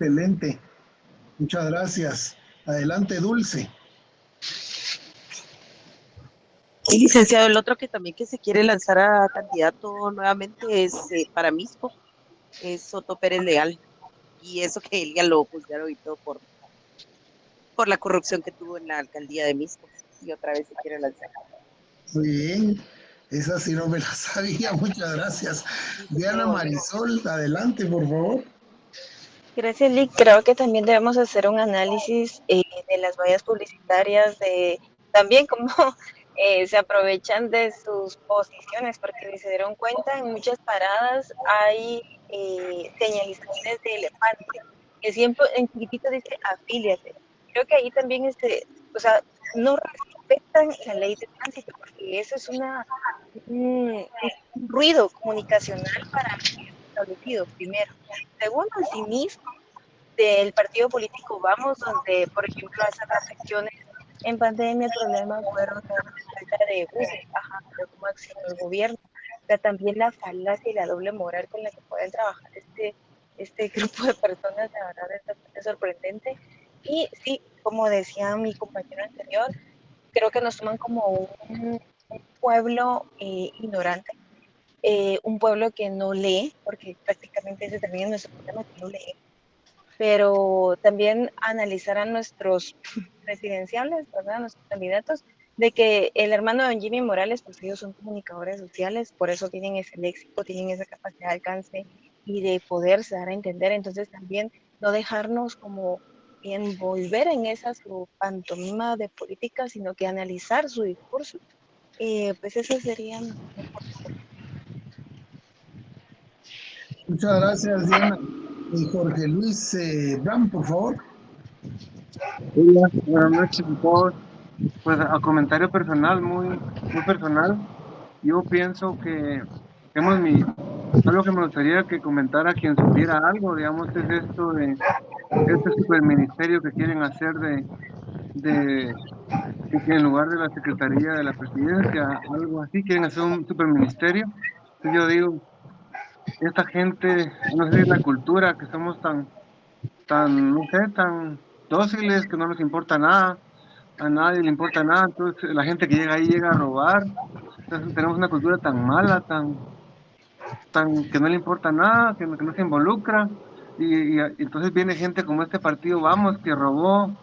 Excelente. Muchas gracias. Adelante, Dulce. Y licenciado, el otro que también que se quiere lanzar a candidato nuevamente es para Misco, es Soto Pérez Leal. Y eso que él ya lo juzgaron y todo por la corrupción que tuvo en la alcaldía de Misco. Y otra vez se quiere lanzar. Muy bien. Esa sí no me la sabía. Muchas gracias. Dice que Diana volvió. Marisol, adelante, por favor. Gracias, Lick. Creo que también debemos hacer un análisis de las vallas publicitarias, de también cómo se aprovechan de sus posiciones, porque si se dieron cuenta, en muchas paradas hay señalizaciones de elefante, que siempre en chiquitito dice afíliate. Creo que ahí también o sea, no respetan la ley de tránsito, porque eso es un ruido comunicacional para el establecido, primero. Segundo, el cinismo del partido político Vamos, donde, por ejemplo, esas restricciones en pandemia, el problema fueron la falta de buses, de cómo accionó el gobierno, pero también la falacia y la doble moral con la que pueden trabajar este grupo de personas, la verdad es bastante sorprendente. Y sí, como decía mi compañero anterior, creo que nos toman como un pueblo ignorante, un pueblo que no lee, porque prácticamente ese también es nuestro problema, que no lee, pero también analizar a nuestros presidenciales, ¿verdad? A nuestros candidatos, de que el hermano de Jimmy Morales, pues ellos son comunicadores sociales, por eso tienen ese léxico, tienen esa capacidad de alcance y de poderse dar a entender, entonces también no dejarnos como envolver en esa su pantomima de política, sino que analizar su discurso. Pues eso sería mi Muchas gracias, Diana. Jorge Luis Bram, por favor. Hola, buenas noches a todos. Pues a comentario personal, muy personal, yo pienso que hemos algo que me gustaría que comentara quien supiera algo, digamos, es esto de este superministerio que quieren hacer de que en lugar de la Secretaría de la Presidencia, algo así, quieren hacer un superministerio. Entonces yo digo, esta gente, no sé si es la cultura, que somos no sé, tan dóciles, que no nos importa nada, a nadie le importa nada, entonces la gente que llega ahí llega a robar, entonces tenemos una cultura tan mala, tan que no le importa nada, que no se involucra, y entonces viene gente como este partido Vamos, que robó,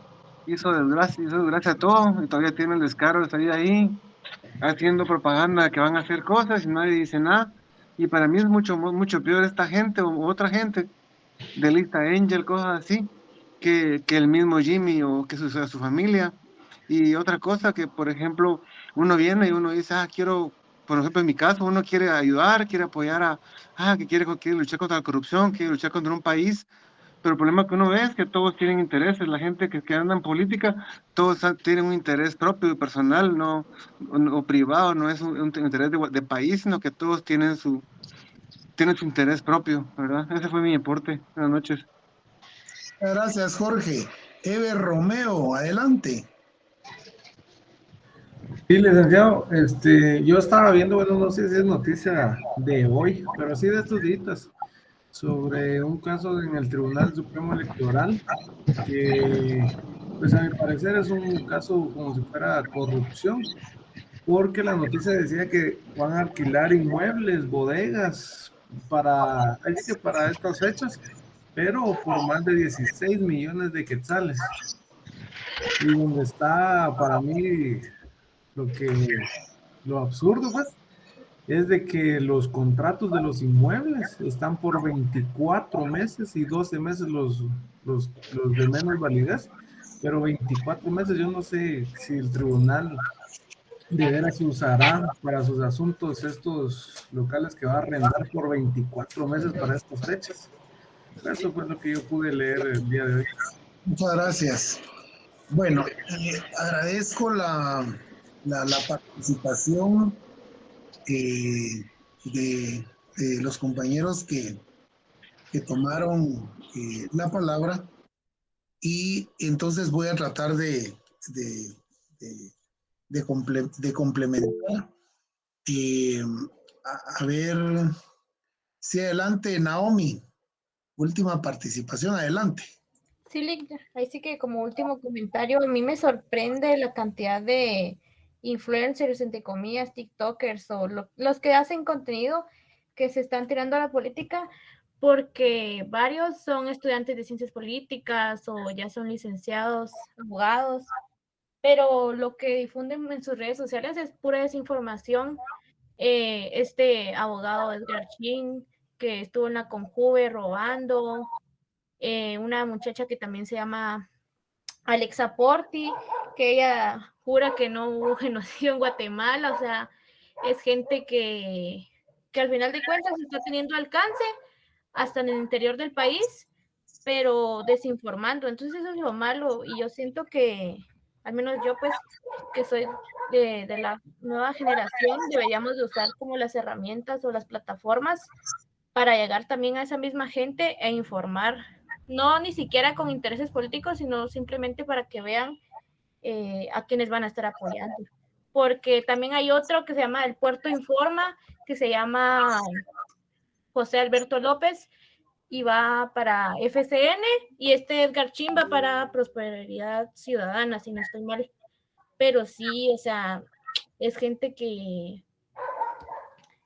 hizo desgracia a todo, y todavía tiene el descaro de salir ahí, haciendo propaganda que van a hacer cosas y nadie dice nada, y para mí es mucho peor esta gente o otra gente de lista Angel, cosas así, que el mismo Jimmy o que su familia. Y otra cosa que, por ejemplo, uno viene y uno dice, quiero, por ejemplo, en mi caso, uno quiere ayudar, quiere apoyar quiere luchar contra la corrupción, quiere luchar contra un país, pero el problema que uno ve es que todos tienen intereses, la gente que anda en política, todos tienen un interés propio y personal, o privado, no es un interés de país, sino que todos tienen su interés propio, ¿verdad? Ese fue mi aporte. Buenas noches. Gracias, Jorge. Ever Romeo, adelante. Sí, licenciado, yo estaba viendo, bueno, no sé si es noticia de hoy, pero sí de estos días, sobre un caso en el Tribunal Supremo Electoral, que, pues a mi parecer es un caso como si fuera corrupción, porque la noticia decía que van a alquilar inmuebles, bodegas, así que para estas fechas, pero por más de 16 millones de quetzales. Y donde está para mí lo que lo absurdo, pues, es de que los contratos de los inmuebles están por 24 meses y 12 meses los de menos validez, pero 24 meses, yo no sé si el tribunal de veras usará para sus asuntos estos locales que va a arrendar por 24 meses para estas fechas. Eso fue lo que yo pude leer el día de hoy. Muchas gracias. Bueno, agradezco la participación eh, de los compañeros que tomaron la palabra y entonces voy a tratar de, de, de complementar. Eh, a ver, si adelante, Naomi. última participación. Adelante. Sí, Lick, ahí sí que como último comentario, a mí me sorprende la cantidad de influencers, entre comillas, TikTokers o los que hacen contenido que se están tirando a la política, porque varios son estudiantes de ciencias políticas o ya son licenciados, abogados, pero lo que difunden en sus redes sociales es pura desinformación. Este abogado Edgar Chin, que estuvo en la Conjuve robando, una muchacha que también se llama Alexa Porti, que ella jura que no hubo genocidio en Guatemala, o sea, es gente que al final de cuentas está teniendo alcance hasta en el interior del país, pero desinformando. Entonces eso es lo malo y yo siento que, al menos yo pues, que soy de la nueva generación, deberíamos de usar como las herramientas o las plataformas para llegar también a esa misma gente e informar, no ni siquiera con intereses políticos, sino simplemente para que vean a quienes van a estar apoyando. Porque también hay otro que se llama El Puerto Informa, que se llama José Alberto López, y va para FCN, y este Edgar Chin va para Prosperidad Ciudadana, si no estoy mal. Pero sí, o sea, es gente que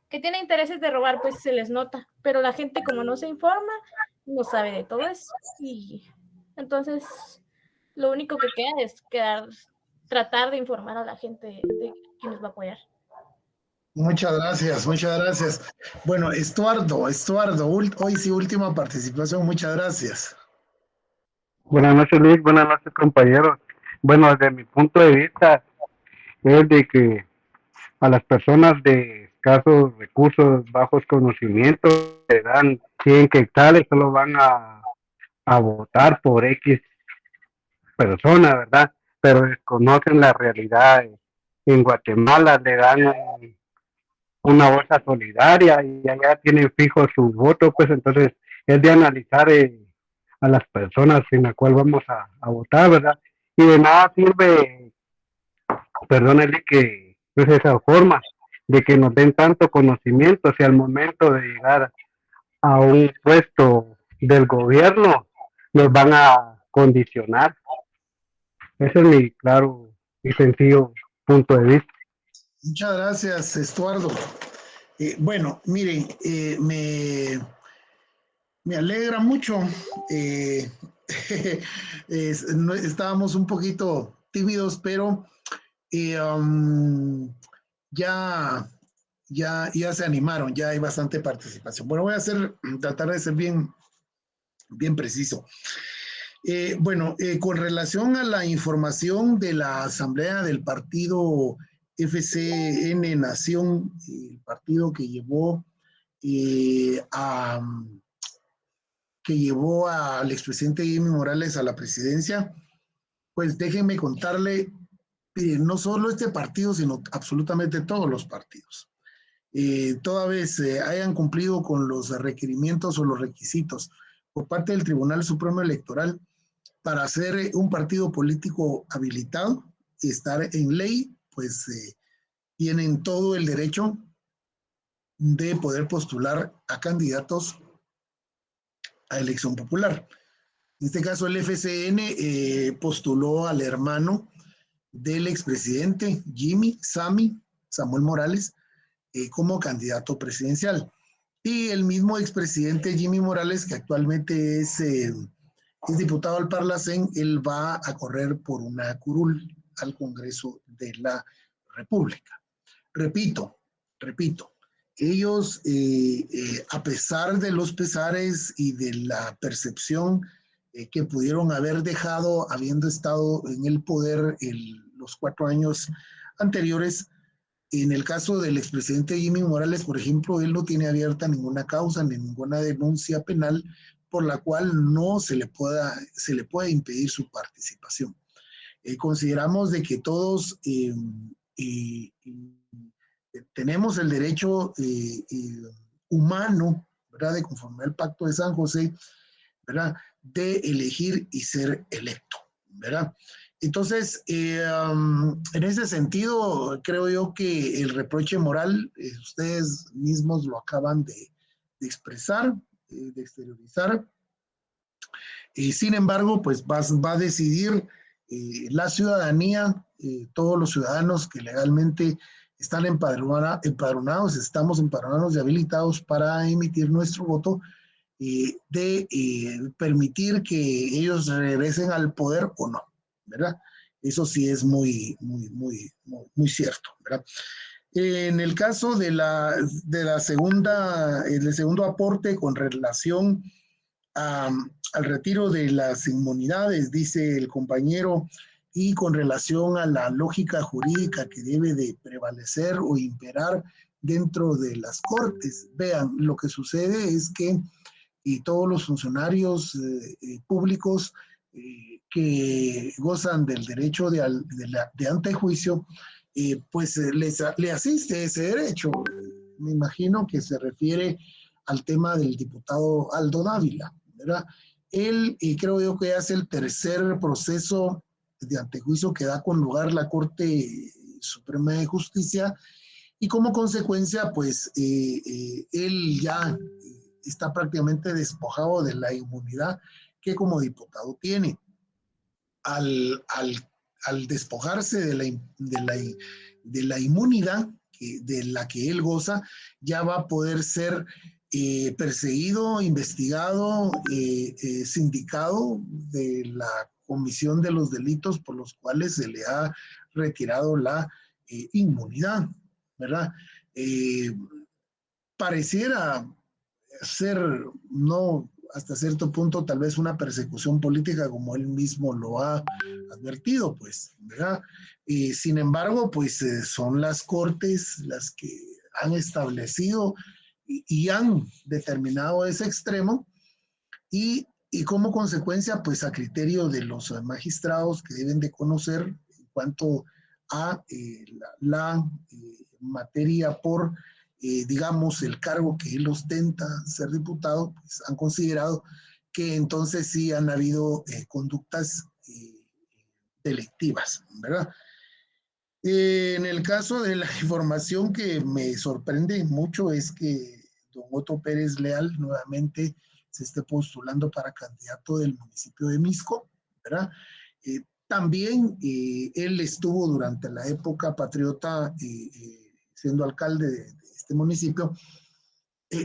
tiene intereses de robar, pues se les nota, pero la gente como no se informa, no sabe de todo eso, y entonces lo único que queda es tratar de informar a la gente de quién nos va a apoyar. Muchas gracias, muchas gracias. Bueno, Estuardo, hoy sí última participación, muchas gracias. Buenas noches, Luis. Buenas noches, compañeros. Bueno, desde mi punto de vista es de que a las personas de escasos recursos, bajos conocimientos, le dan 100 quetzales, solo van a votar por X persona, ¿verdad? Pero desconocen la realidad. En Guatemala le dan una bolsa solidaria y allá tienen fijo su voto, pues entonces es de analizar a las personas en la cual vamos a votar, ¿verdad? Y de nada sirve, perdónenle que es esa forma de que nos den tanto conocimiento si al momento de llegar a un puesto del gobierno nos van a condicionar. Ese es mi claro y sencillo punto de vista. Muchas gracias, Estuardo. Bueno, miren, me alegra mucho. Estábamos un poquito tímidos, pero ya se animaron, ya hay bastante participación. Bueno, voy a tratar de ser bien preciso. Bueno, con relación a la información de la asamblea del partido FCN Nación, el partido que llevó al expresidente Jimmy Morales a la presidencia, pues déjenme contarle, no solo este partido, sino absolutamente todos los partidos. Toda vez hayan cumplido con los requerimientos o los requisitos por parte del Tribunal Supremo Electoral para ser un partido político habilitado y estar en ley, pues tienen todo el derecho de poder postular a candidatos a elección popular. En este caso, el FCN postuló al hermano del expresidente Samuel Morales, como candidato presidencial. Y el mismo expresidente Jimmy Morales, que actualmente es diputado al Parlacén, él va a correr por una curul al Congreso de la República. Repito, ellos, a pesar de los pesares y de la percepción que pudieron haber dejado habiendo estado en el poder los 4 años anteriores, en el caso del expresidente Jimmy Morales, por ejemplo, él no tiene abierta ninguna causa ni ninguna denuncia penal por la cual no se le pueda impedir su participación. Consideramos de que todos tenemos el derecho humano, ¿verdad?, de conformar el Pacto de San José, ¿verdad?, de elegir y ser electo, ¿verdad? Entonces, en ese sentido, creo yo que el reproche moral, ustedes mismos lo acaban de expresar, de exteriorizar, Sin embargo, pues va a decidir la ciudadanía, todos los ciudadanos que legalmente están empadronados, estamos empadronados y habilitados para emitir nuestro voto, de permitir que ellos regresen al poder o no, ¿verdad? Eso sí es muy cierto, ¿verdad? En el caso de el segundo aporte con relación al retiro de las inmunidades, dice el compañero, y con relación a la lógica jurídica que debe de prevalecer o imperar dentro de las cortes. Vean, lo que sucede es que todos los funcionarios públicos que gozan del derecho de antejuicio, pues le asiste ese derecho. Me imagino que se refiere al tema del diputado Aldo Dávila, ¿verdad? Él, creo yo que hace el tercer proceso de antejuicio que da con lugar la Corte Suprema de Justicia, y como consecuencia, pues él ya está prácticamente despojado de la inmunidad que como diputado tiene. Al despojarse de la inmunidad de la que él goza, ya va a poder ser perseguido, investigado, sindicado de la comisión de los delitos por los cuales se le ha retirado la inmunidad, ¿verdad? Pareciera ser, no hasta cierto punto, tal vez una persecución política, como él mismo lo ha advertido, pues, ¿verdad? Sin embargo, pues son las cortes las que han establecido y han determinado ese extremo, y como consecuencia, pues a criterio de los magistrados que deben de conocer en cuanto a la materia por digamos, el cargo que él ostenta, ser diputado, pues han considerado que entonces sí han habido conductas delictivas, ¿verdad? En el caso de la información que me sorprende mucho es que don Otto Pérez Leal nuevamente se esté postulando para candidato del municipio de Misco, ¿verdad? También él estuvo durante la época patriota siendo alcalde de este municipio.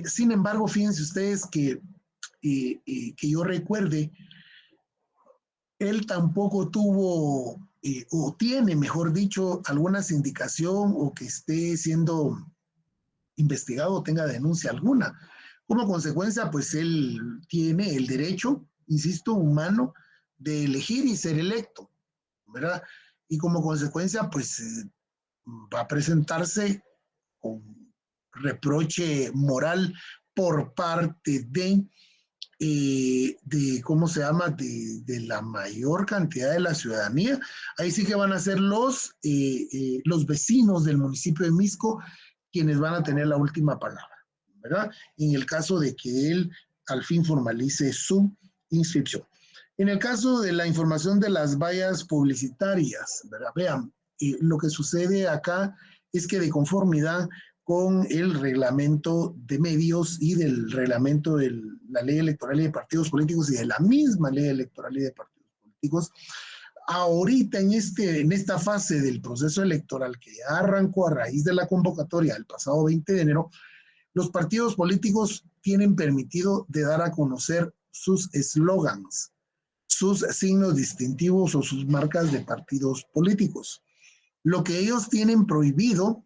Sin embargo, fíjense ustedes que yo recuerde, él tampoco tuvo o tiene, mejor dicho, alguna sindicación o que esté siendo investigado o tenga denuncia alguna. Como consecuencia, pues él tiene el derecho, insisto, humano de elegir y ser electo, ¿verdad? Y como consecuencia, pues va a presentarse con reproche moral por parte ¿cómo se llama?, de la mayor cantidad de la ciudadanía. Ahí sí que van a ser los vecinos del municipio de Misco quienes van a tener la última palabra, ¿verdad? En el caso de que él al fin formalice su inscripción. En el caso de la información de las vallas publicitarias, ¿verdad? Vean, lo que sucede acá es que de conformidad con el reglamento de medios y del reglamento de la ley electoral y de partidos políticos y de la misma ley electoral y de partidos políticos, ahorita en esta fase del proceso electoral que ya arrancó a raíz de la convocatoria del pasado 20 de enero, los partidos políticos tienen permitido de dar a conocer sus eslogans, sus signos distintivos o sus marcas de partidos políticos. Lo que ellos tienen prohibido,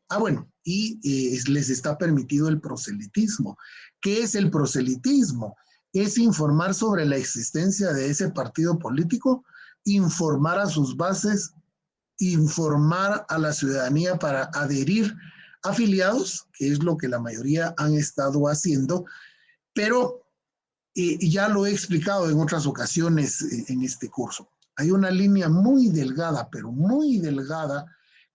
les está permitido el proselitismo. ¿Qué es el proselitismo? Es informar sobre la existencia de ese partido político, informar a sus bases, informar a la ciudadanía para adherir afiliados, que es lo que la mayoría han estado haciendo, pero ya lo he explicado en otras ocasiones en este curso. Hay una línea muy delgada, pero muy delgada,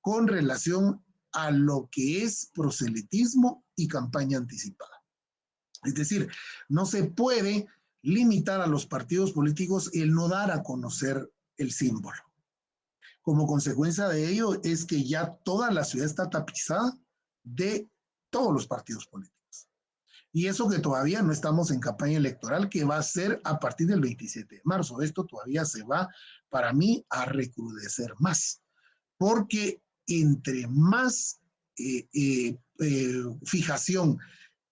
con relación a lo que es proselitismo y campaña anticipada. Es decir, no se puede limitar a los partidos políticos el no dar a conocer el símbolo. Como consecuencia de ello es que ya toda la ciudad está tapizada de todos los partidos políticos. Y eso que todavía no estamos en campaña electoral, que va a ser a partir del 27 de marzo. Esto todavía se va, para mí, a recrudecer más, porque entre más fijación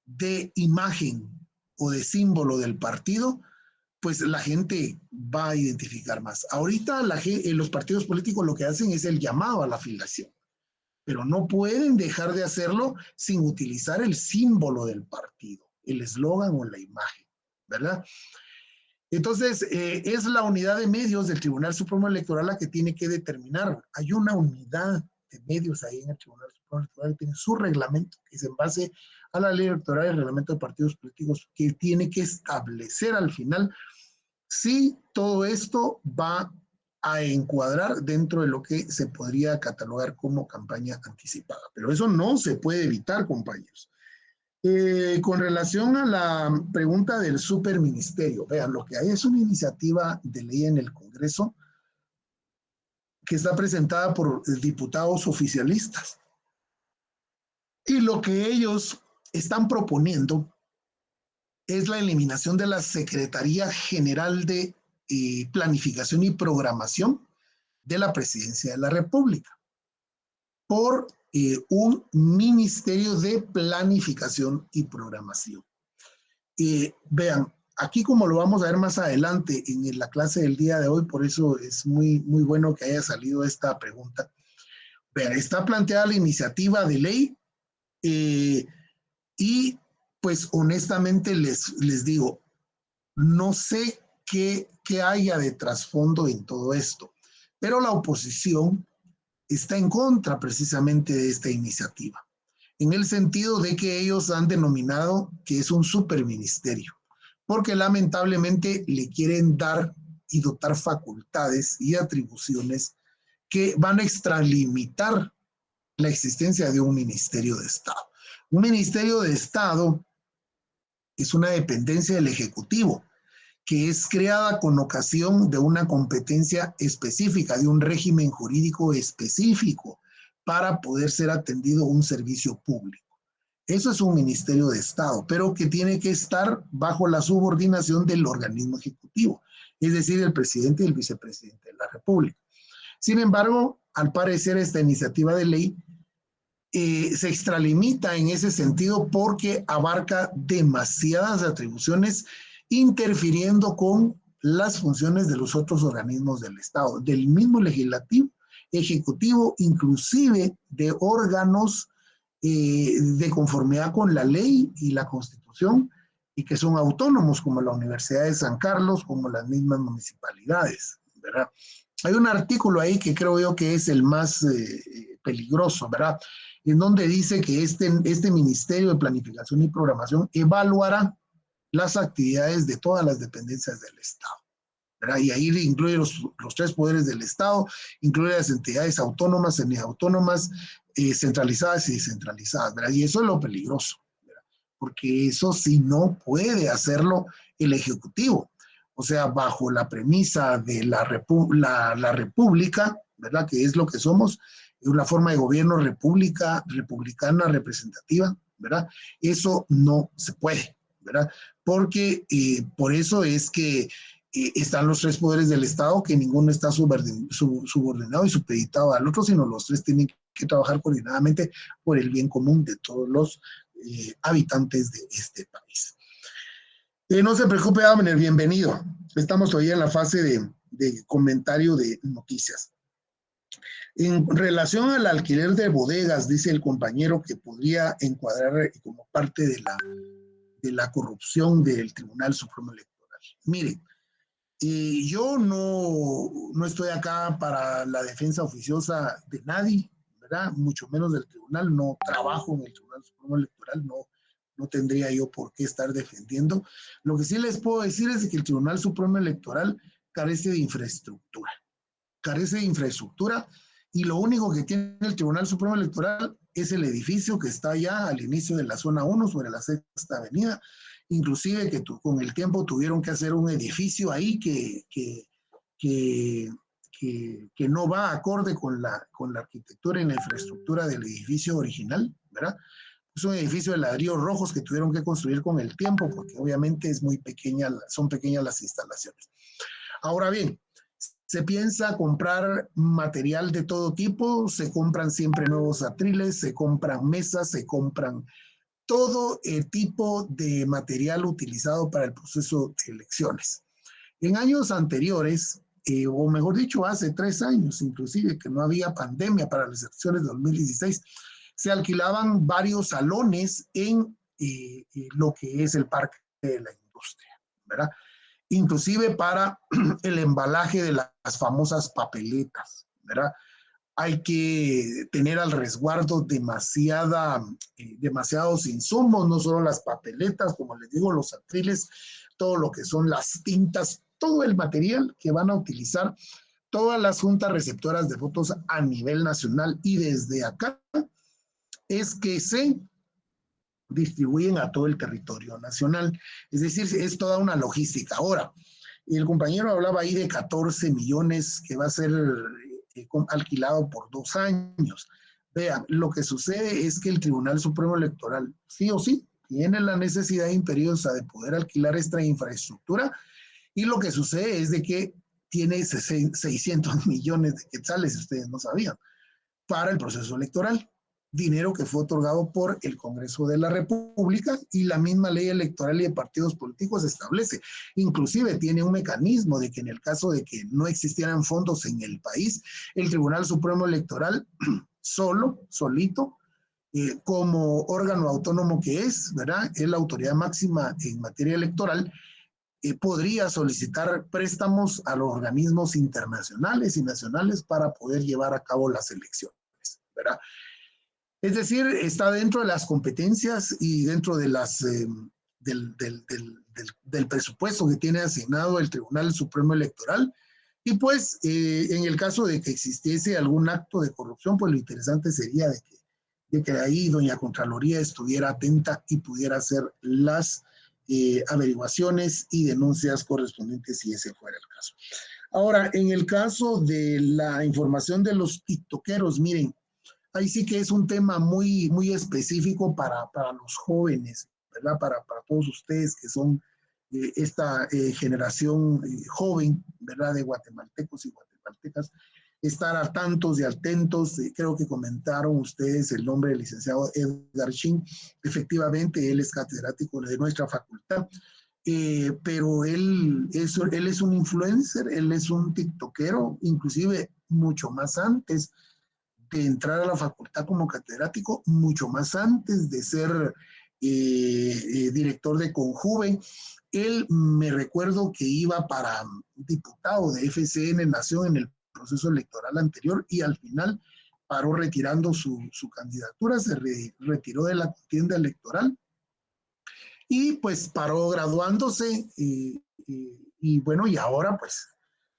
de imagen o de símbolo del partido, pues la gente va a identificar más. Ahorita los partidos políticos lo que hacen es el llamado a la afiliación, pero no pueden dejar de hacerlo sin utilizar el símbolo del partido, el eslogan o la imagen, ¿verdad? Entonces, es la unidad de medios del Tribunal Supremo Electoral la que tiene que determinar. Hay una unidad de medios ahí en el Tribunal Supremo Electoral que tiene su reglamento, que es en base a la ley electoral y el reglamento de partidos políticos, que tiene que establecer al final si todo esto va a encuadrar dentro de lo que se podría catalogar como campaña anticipada. Pero eso no se puede evitar, compañeros. Con relación a la pregunta del superministerio, vean, lo que hay es una iniciativa de ley en el Congreso que está presentada por diputados oficialistas. Y lo que ellos están proponiendo es la eliminación de la Secretaría General de Planificación y Programación de la Presidencia de la República por un Ministerio de Planificación y Programación. Vean, aquí como lo vamos a ver más adelante en la clase del día de hoy, por eso es muy bueno que haya salido esta pregunta. Vean, está planteada la iniciativa de ley y pues honestamente les digo, no sé qué haya de trasfondo en todo esto, pero la oposición está en contra precisamente de esta iniciativa, en el sentido de que ellos han denominado que es un superministerio, porque lamentablemente le quieren dar y dotar facultades y atribuciones que van a extralimitar la existencia de un ministerio de Estado. Un ministerio de Estado es una dependencia del Ejecutivo, que es creada con ocasión de una competencia específica, de un régimen jurídico específico, para poder ser atendido un servicio público. Eso es un ministerio de Estado, pero que tiene que estar bajo la subordinación del organismo ejecutivo, es decir, el presidente y el vicepresidente de la República. Sin embargo, al parecer esta iniciativa de ley se extralimita en ese sentido porque abarca demasiadas atribuciones, interfiriendo con las funciones de los otros organismos del Estado, del mismo legislativo, ejecutivo, inclusive de órganos de conformidad con la ley y la Constitución, y que son autónomos, como la Universidad de San Carlos, como las mismas municipalidades, ¿verdad? Hay un artículo ahí que creo yo que es el más peligroso, ¿verdad? En donde dice que este Ministerio de Planificación y Programación evaluará las actividades de todas las dependencias del Estado, ¿verdad? Y ahí incluye los tres poderes del Estado, incluye las entidades autónomas, semiautónomas, centralizadas y descentralizadas, ¿verdad? Y eso es lo peligroso, ¿verdad? Porque eso sí no puede hacerlo el Ejecutivo. O sea, bajo la premisa de la república, ¿verdad? Que es lo que somos, una forma de gobierno republicana representativa, ¿verdad? Eso no se puede, ¿verdad? Porque por eso es que están los tres poderes del Estado, que ninguno está subordinado y supeditado al otro, sino los tres tienen que trabajar coordinadamente por el bien común de todos los habitantes de este país. No se preocupe, Abner, bienvenido. Estamos todavía en la fase de comentario de noticias. En relación al alquiler de bodegas, dice el compañero que podría encuadrar como parte de la corrupción del Tribunal Supremo Electoral. Mire, yo no estoy acá para la defensa oficiosa de nadie, ¿verdad? Mucho menos del tribunal, no trabajo en el Tribunal Supremo Electoral, no tendría yo por qué estar defendiendo. Lo que sí les puedo decir es que el Tribunal Supremo Electoral carece de infraestructura. Y lo único que tiene el Tribunal Supremo Electoral es el edificio que está allá al inicio de la zona 1 sobre la Sexta Avenida. Inclusive que con el tiempo tuvieron que hacer un edificio ahí que no va acorde con la arquitectura y la infraestructura del edificio original, ¿verdad? Es un edificio de ladrillos rojos que tuvieron que construir con el tiempo porque obviamente es muy pequeña, son pequeñas las instalaciones. Ahora bien, se piensa comprar material de todo tipo, se compran siempre nuevos atriles, se compran mesas, se compran todo tipo de material utilizado para el proceso de elecciones. En años anteriores, o mejor dicho, hace 3 años inclusive, que no había pandemia para las elecciones de 2016, se alquilaban varios salones en lo que es el Parque de la Industria, ¿verdad? Inclusive para el embalaje de las famosas papeletas, ¿verdad? Hay que tener al resguardo demasiados insumos, no solo las papeletas, como les digo, los atriles, todo lo que son las tintas, todo el material que van a utilizar todas las juntas receptoras de votos a nivel nacional, y desde acá es que se distribuyen a todo el territorio nacional. Es decir, es toda una logística. Ahora, el compañero hablaba ahí de 14 millones que va a ser alquilado por 2 años. Vean, lo que sucede es que el Tribunal Supremo Electoral, sí o sí, tiene la necesidad imperiosa de poder alquilar esta infraestructura, y lo que sucede es de que tiene 600 millones de quetzales, si ustedes no sabían, para el proceso electoral. Dinero que fue otorgado por el Congreso de la República, y la misma ley electoral y de partidos políticos establece. Inclusive tiene un mecanismo de que en el caso de que no existieran fondos en el país, el Tribunal Supremo Electoral solito, como órgano autónomo que es, ¿verdad? Es la autoridad máxima en materia electoral, podría solicitar préstamos a los organismos internacionales y nacionales para poder llevar a cabo las elecciones, ¿verdad? Es decir, está dentro de las competencias y dentro de del presupuesto que tiene asignado el Tribunal Supremo Electoral. Y pues, en el caso de que existiese algún acto de corrupción, pues lo interesante sería de que ahí doña Contraloría estuviera atenta y pudiera hacer las averiguaciones y denuncias correspondientes si ese fuera el caso. Ahora, en el caso de la información de los tiktokeros, miren, ahí sí que es un tema muy, muy específico para los jóvenes, ¿verdad? Para todos ustedes que son esta generación joven, ¿verdad? De guatemaltecos y guatemaltecas, estar al tantos y atentos. Creo que comentaron ustedes el nombre del licenciado Edgar Chin. Efectivamente, él es catedrático de nuestra facultad, pero él es un influencer, él es un tiktokero, inclusive mucho más antes de entrar a la facultad como catedrático, mucho más antes de ser director de Conjuve. Él, me recuerdo que iba para diputado de FCN Nación en el proceso electoral anterior, y al final paró retirando su candidatura, se retiró de la contienda electoral y pues paró graduándose, y bueno, y ahora pues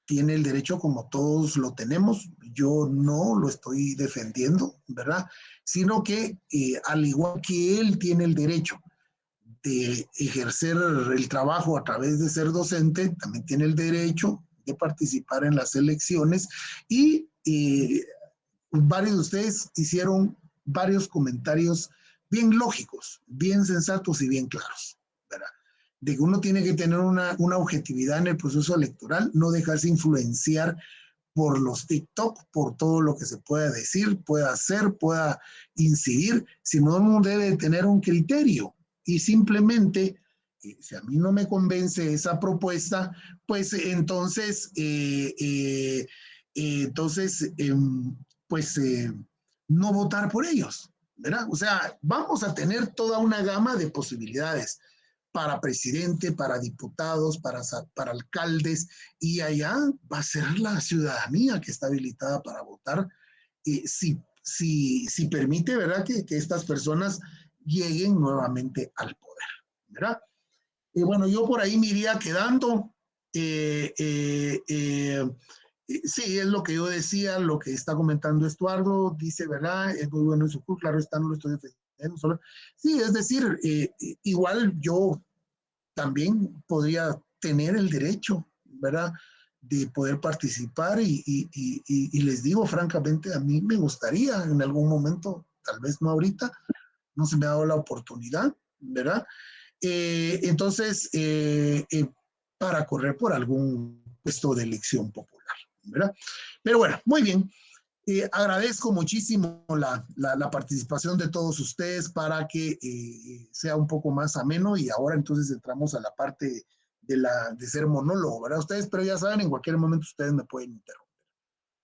tiene el derecho como todos lo tenemos. Yo no lo estoy defendiendo, ¿verdad? Sino que al igual que él tiene el derecho de ejercer el trabajo a través de ser docente, también tiene el derecho de participar en las elecciones, y varios de ustedes hicieron varios comentarios bien lógicos, bien sensatos y bien claros, ¿verdad? De que uno tiene que tener una objetividad en el proceso electoral, no dejarse influenciar por los TikTok, por todo lo que se pueda decir, pueda hacer, pueda incidir, sino uno debe tener un criterio, y simplemente, si a mí no me convence esa propuesta, pues entonces, no votar por ellos, ¿verdad? O sea, vamos a tener toda una gama de posibilidades para presidente, para diputados, para alcaldes, y allá va a ser la ciudadanía que está habilitada para votar, si permite, ¿verdad? Que estas personas lleguen nuevamente al poder, ¿verdad? Y bueno, yo por ahí me iría quedando. Sí, es lo que yo decía, lo que está comentando Estuardo, dice, ¿verdad? Es muy bueno en su curso, claro, está, no lo estoy defendiendo. Solo. Sí, es decir, igual yo también podría tener el derecho, ¿verdad?, de poder participar, y les digo francamente, a mí me gustaría en algún momento, tal vez no ahorita, no se me ha dado la oportunidad, ¿verdad? Entonces, para correr por algún puesto de elección popular, ¿verdad? Pero bueno, muy bien. Agradezco muchísimo la participación de todos ustedes para que sea un poco más ameno, y ahora entonces entramos a la parte de ser monólogo, ¿verdad? Ustedes, pero ya saben, en cualquier momento ustedes me pueden interrumpir.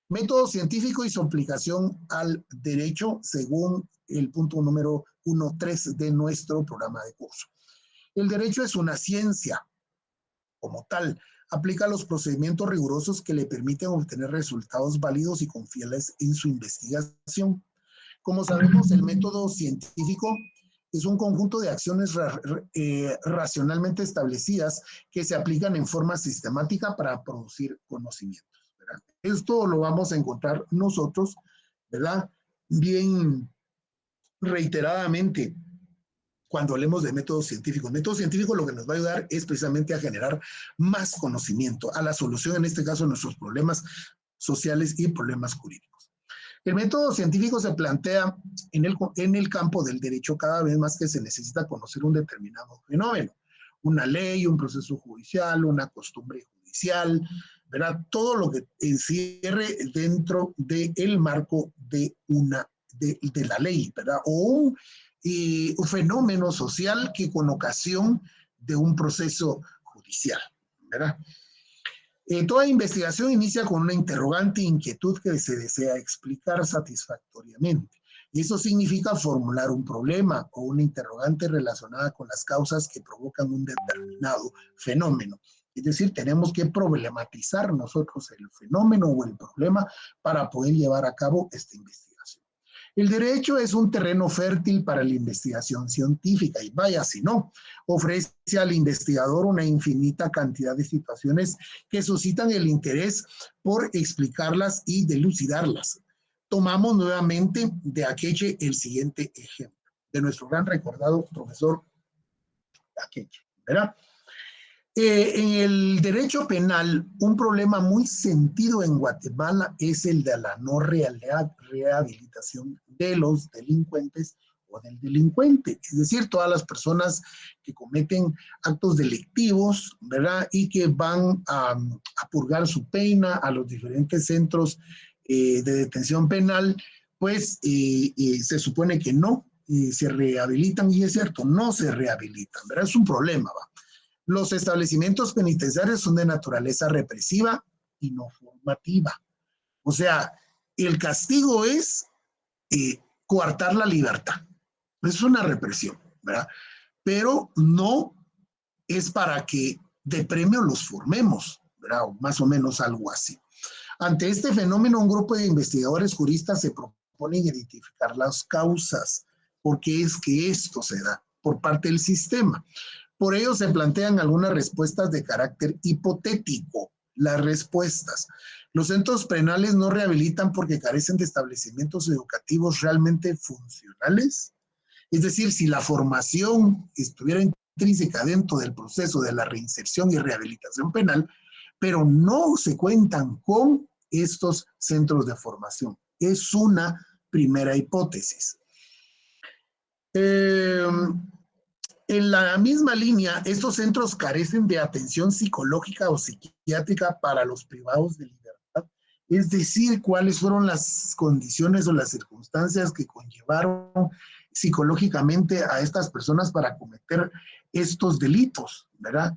Método científico y su aplicación al derecho según el punto número 1.3 de nuestro programa de curso. El derecho es una ciencia como tal. Aplica los procedimientos rigurosos que le permiten obtener resultados válidos y confiables en su investigación. Como sabemos, el método científico es un conjunto de acciones racionalmente establecidas que se aplican en forma sistemática para producir conocimientos, ¿verdad? Esto lo vamos a encontrar nosotros, ¿verdad? Bien reiteradamente cuando hablemos de métodos científicos. Método científico lo que nos va a ayudar es precisamente a generar más conocimiento, a la solución, en este caso, de nuestros problemas sociales y problemas jurídicos. El método científico se plantea en el campo del derecho cada vez más que se necesita conocer un determinado fenómeno, una ley, un proceso judicial, una costumbre judicial, ¿verdad? Todo lo que encierre dentro del marco de la ley, ¿verdad? O un fenómeno social que con ocasión de un proceso judicial, ¿verdad? Toda investigación inicia con una interrogante, inquietud que se desea explicar satisfactoriamente. Y eso significa formular un problema o una interrogante relacionada con las causas que provocan un determinado fenómeno. Es decir, tenemos que problematizar nosotros el fenómeno o el problema para poder llevar a cabo esta investigación. El derecho es un terreno fértil para la investigación científica, y vaya si no, ofrece al investigador una infinita cantidad de situaciones que suscitan el interés por explicarlas y dilucidarlas. Tomamos nuevamente de Akeche el siguiente ejemplo, de nuestro gran recordado profesor Akeche, ¿verdad? En el derecho penal, un problema muy sentido en Guatemala es el de la no rehabilitación de los delincuentes o del delincuente, es decir, todas las personas que cometen actos delictivos, ¿verdad? Y que van a purgar su pena a los diferentes centros de detención penal, pues se supone que no se rehabilitan, y es cierto, no se rehabilitan, ¿verdad? Es un problema, ¿va? Los establecimientos penitenciarios son de naturaleza represiva y no formativa. O sea, el castigo es coartar la libertad. Es una represión, ¿verdad? Pero no es para que de premio los formemos, ¿verdad? O más o menos algo así. Ante este fenómeno, un grupo de investigadores juristas se proponen identificar las causas, por qué es que esto se da por parte del sistema. Por ello se plantean algunas respuestas de carácter hipotético. Las respuestas: los centros penales no rehabilitan porque carecen de establecimientos educativos realmente funcionales. Es decir, si la formación estuviera intrínseca dentro del proceso de la reinserción y rehabilitación penal, pero no se cuentan con estos centros de formación. Es una primera hipótesis. En la misma línea, estos centros carecen de atención psicológica o psiquiátrica para los privados de libertad. Es decir, cuáles fueron las condiciones o las circunstancias que conllevaron psicológicamente a estas personas para cometer estos delitos, ¿verdad?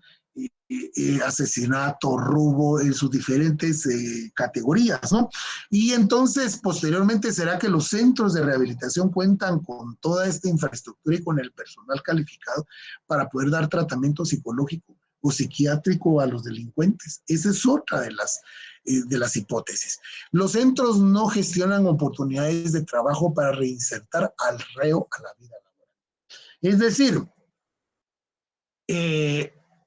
Asesinato, robo, en sus diferentes categorías, ¿no? Y entonces, posteriormente, ¿será que los centros de rehabilitación cuentan con toda esta infraestructura y con el personal calificado para poder dar tratamiento psicológico o psiquiátrico a los delincuentes? Esa es otra de las hipótesis. Los centros no gestionan oportunidades de trabajo para reinsertar al reo a la vida laboral. Es decir,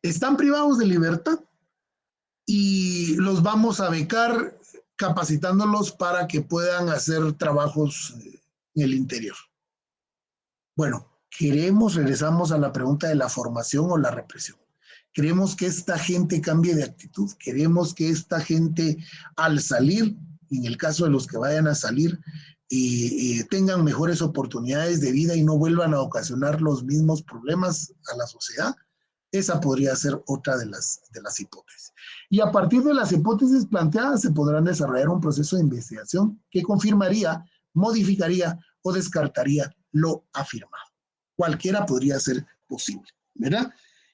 están privados de libertad y los vamos a becar capacitándolos para que puedan hacer trabajos en el interior. Bueno, regresamos a la pregunta de la formación o la represión. Queremos que esta gente cambie de actitud, queremos que esta gente al salir, en el caso de los que vayan a salir, y tengan mejores oportunidades de vida y no vuelvan a ocasionar los mismos problemas a la sociedad. Esa podría ser otra de las hipótesis. Y a partir de las hipótesis planteadas se podrán desarrollar un proceso de investigación que confirmaría, modificaría o descartaría lo afirmado. Cualquiera podría ser posible, ¿verdad?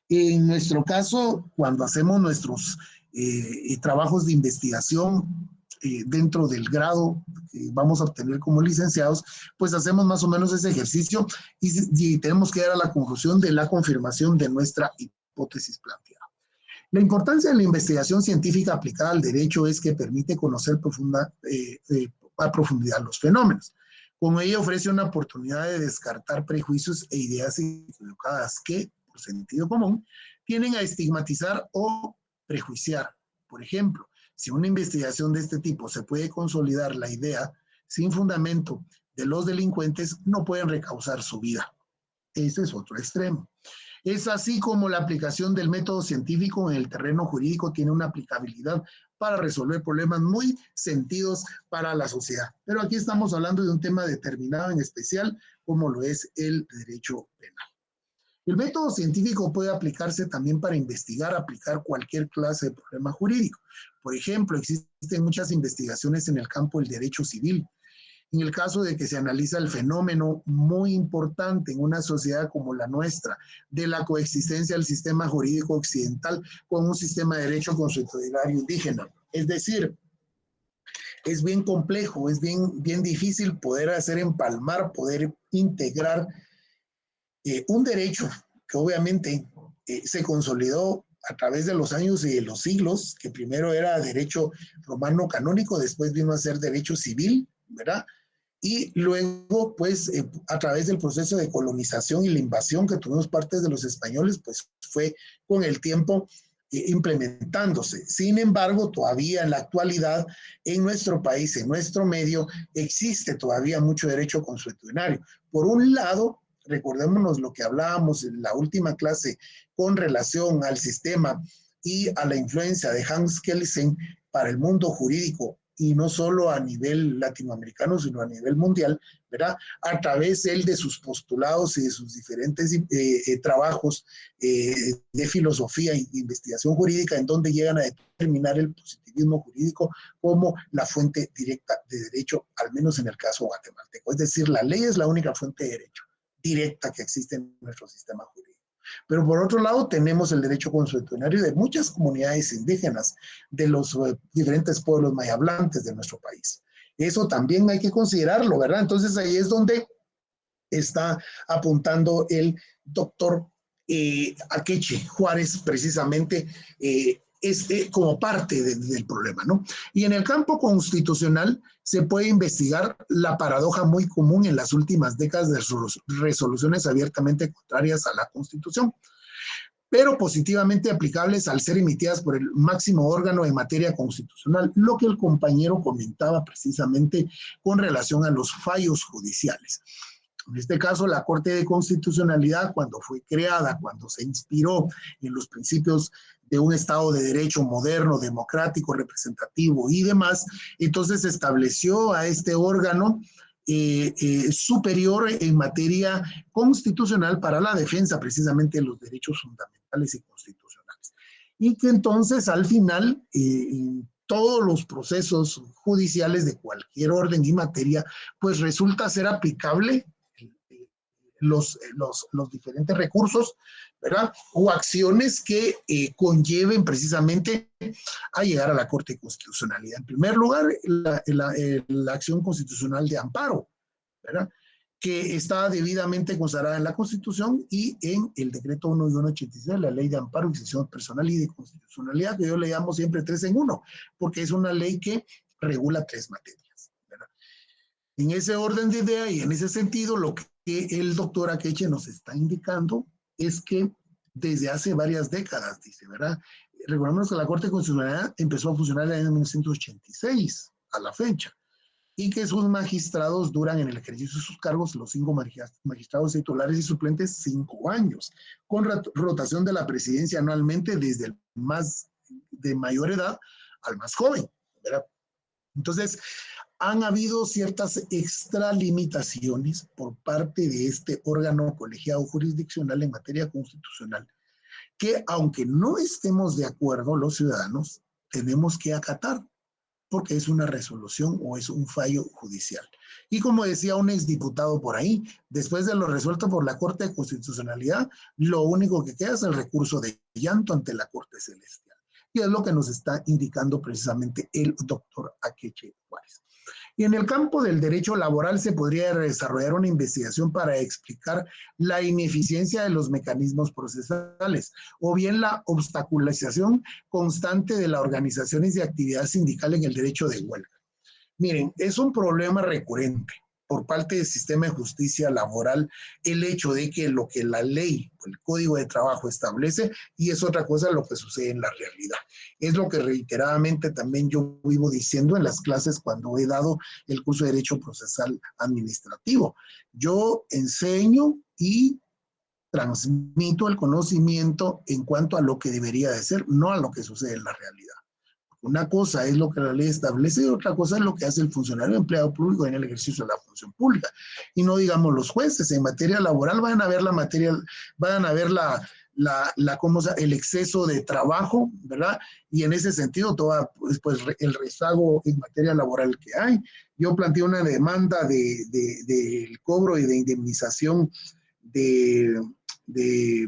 En nuestro caso, cuando hacemos nuestros trabajos de investigación dentro del grado que vamos a obtener como licenciados, pues hacemos más o menos ese ejercicio y tenemos que llegar a la conclusión de la confirmación de nuestra hipótesis planteada. La importancia de la investigación científica aplicada al derecho es que permite conocer a profundidad los fenómenos. Con ello ofrece una oportunidad de descartar prejuicios e ideas equivocadas que, por sentido común, tienden a estigmatizar o prejuiciar. Por ejemplo, si una investigación de este tipo se puede consolidar la idea sin fundamento de los delincuentes, no pueden recausar su vida. Ese es otro extremo. Es así como la aplicación del método científico en el terreno jurídico tiene una aplicabilidad para resolver problemas muy sentidos para la sociedad. Pero aquí estamos hablando de un tema determinado en especial, como lo es el derecho penal. El método científico puede aplicarse también para investigar, aplicar cualquier clase de problema jurídico. Por ejemplo, existen muchas investigaciones en el campo del derecho civil. En el caso de que se analiza el fenómeno muy importante en una sociedad como la nuestra, de la coexistencia del sistema jurídico occidental con un sistema de derecho consuetudinario indígena. Es decir, es bien complejo, es bien difícil poder hacer empalmar, poder integrar un derecho que obviamente se consolidó a través de los años y de los siglos, que primero era derecho romano canónico, después vino a ser derecho civil, ¿verdad? Y luego, pues, a través del proceso de colonización y la invasión que tuvimos partes de los españoles, pues fue con el tiempo implementándose. Sin embargo, todavía en la actualidad, en nuestro país, en nuestro medio, existe todavía mucho derecho consuetudinario. Por un lado, recordémonos lo que hablábamos en la última clase con relación al sistema y a la influencia de Hans Kelsen para el mundo jurídico, y no solo a nivel latinoamericano, sino a nivel mundial, ¿verdad? A través él de sus postulados y de sus diferentes trabajos de filosofía e investigación jurídica, en donde llegan a determinar el positivismo jurídico como la fuente directa de derecho, al menos en el caso guatemalteco. Es decir, la ley es la única fuente de derecho directa que existe en nuestro sistema jurídico. Pero por otro lado tenemos el derecho consuetudinario de muchas comunidades indígenas, de los diferentes pueblos mayablantes de nuestro país. Eso también hay que considerarlo, ¿verdad? Entonces ahí es donde está apuntando el doctor Akeche Juárez, precisamente como parte del problema, ¿no? Y en el campo constitucional se puede investigar la paradoja muy común en las últimas décadas de resoluciones abiertamente contrarias a la Constitución, pero positivamente aplicables al ser emitidas por el máximo órgano en materia constitucional, lo que el compañero comentaba precisamente con relación a los fallos judiciales. En este caso, la Corte de Constitucionalidad, cuando fue creada, cuando se inspiró en los principios de un Estado de Derecho moderno, democrático, representativo y demás, entonces estableció a este órgano superior en materia constitucional para la defensa precisamente de los derechos fundamentales y constitucionales. Y que entonces al final todos los procesos judiciales de cualquier orden y materia, pues resulta ser aplicable los diferentes recursos, ¿verdad? O acciones que conlleven precisamente a llegar a la Corte de Constitucionalidad. En primer lugar, la acción constitucional de amparo, ¿verdad? Que está debidamente consagrada en la Constitución y en el decreto 1-186, la ley de amparo, excepción personal y de constitucionalidad, que yo le llamo siempre 3 en 1, porque es una ley que regula 3 materias, ¿verdad? En ese orden de idea y en ese sentido, lo que el doctor Akeche nos está indicando es que desde hace varias décadas, dice, ¿verdad? Recordemos que la Corte Constitucional empezó a funcionar en el año 1986 a la fecha, y que sus magistrados duran en el ejercicio de sus cargos, los 5 magistrados titulares y suplentes, 5 años, con rotación de la presidencia anualmente desde el más de mayor edad al más joven, ¿verdad? Entonces, han habido ciertas extralimitaciones por parte de este órgano colegiado jurisdiccional en materia constitucional, que aunque no estemos de acuerdo los ciudadanos, tenemos que acatar, porque es una resolución o es un fallo judicial. Y como decía un exdiputado por ahí, después de lo resuelto por la Corte de Constitucionalidad, lo único que queda es el recurso de llanto ante la Corte Celestial. Y es lo que nos está indicando precisamente el doctor Akeche Juárez. Y en el campo del derecho laboral se podría desarrollar una investigación para explicar la ineficiencia de los mecanismos procesales o bien la obstaculización constante de las organizaciones de actividad sindical en el derecho de huelga. Miren, es un problema recurrente por parte del sistema de justicia laboral el hecho de que lo que la ley, el Código de Trabajo establece, y es otra cosa lo que sucede en la realidad. Es lo que reiteradamente también yo vivo diciendo en las clases cuando he dado el curso de Derecho Procesal Administrativo. Yo enseño y transmito el conocimiento en cuanto a lo que debería de ser, no a lo que sucede en la realidad. Una cosa es lo que la ley establece y otra cosa es lo que hace el funcionario empleado público en el ejercicio de la función pública. Y no digamos los jueces, en materia laboral van a ver el exceso de trabajo, ¿verdad? Y en ese sentido, pues, el rezago en materia laboral que hay. Yo planteé una demanda de cobro y de indemnización de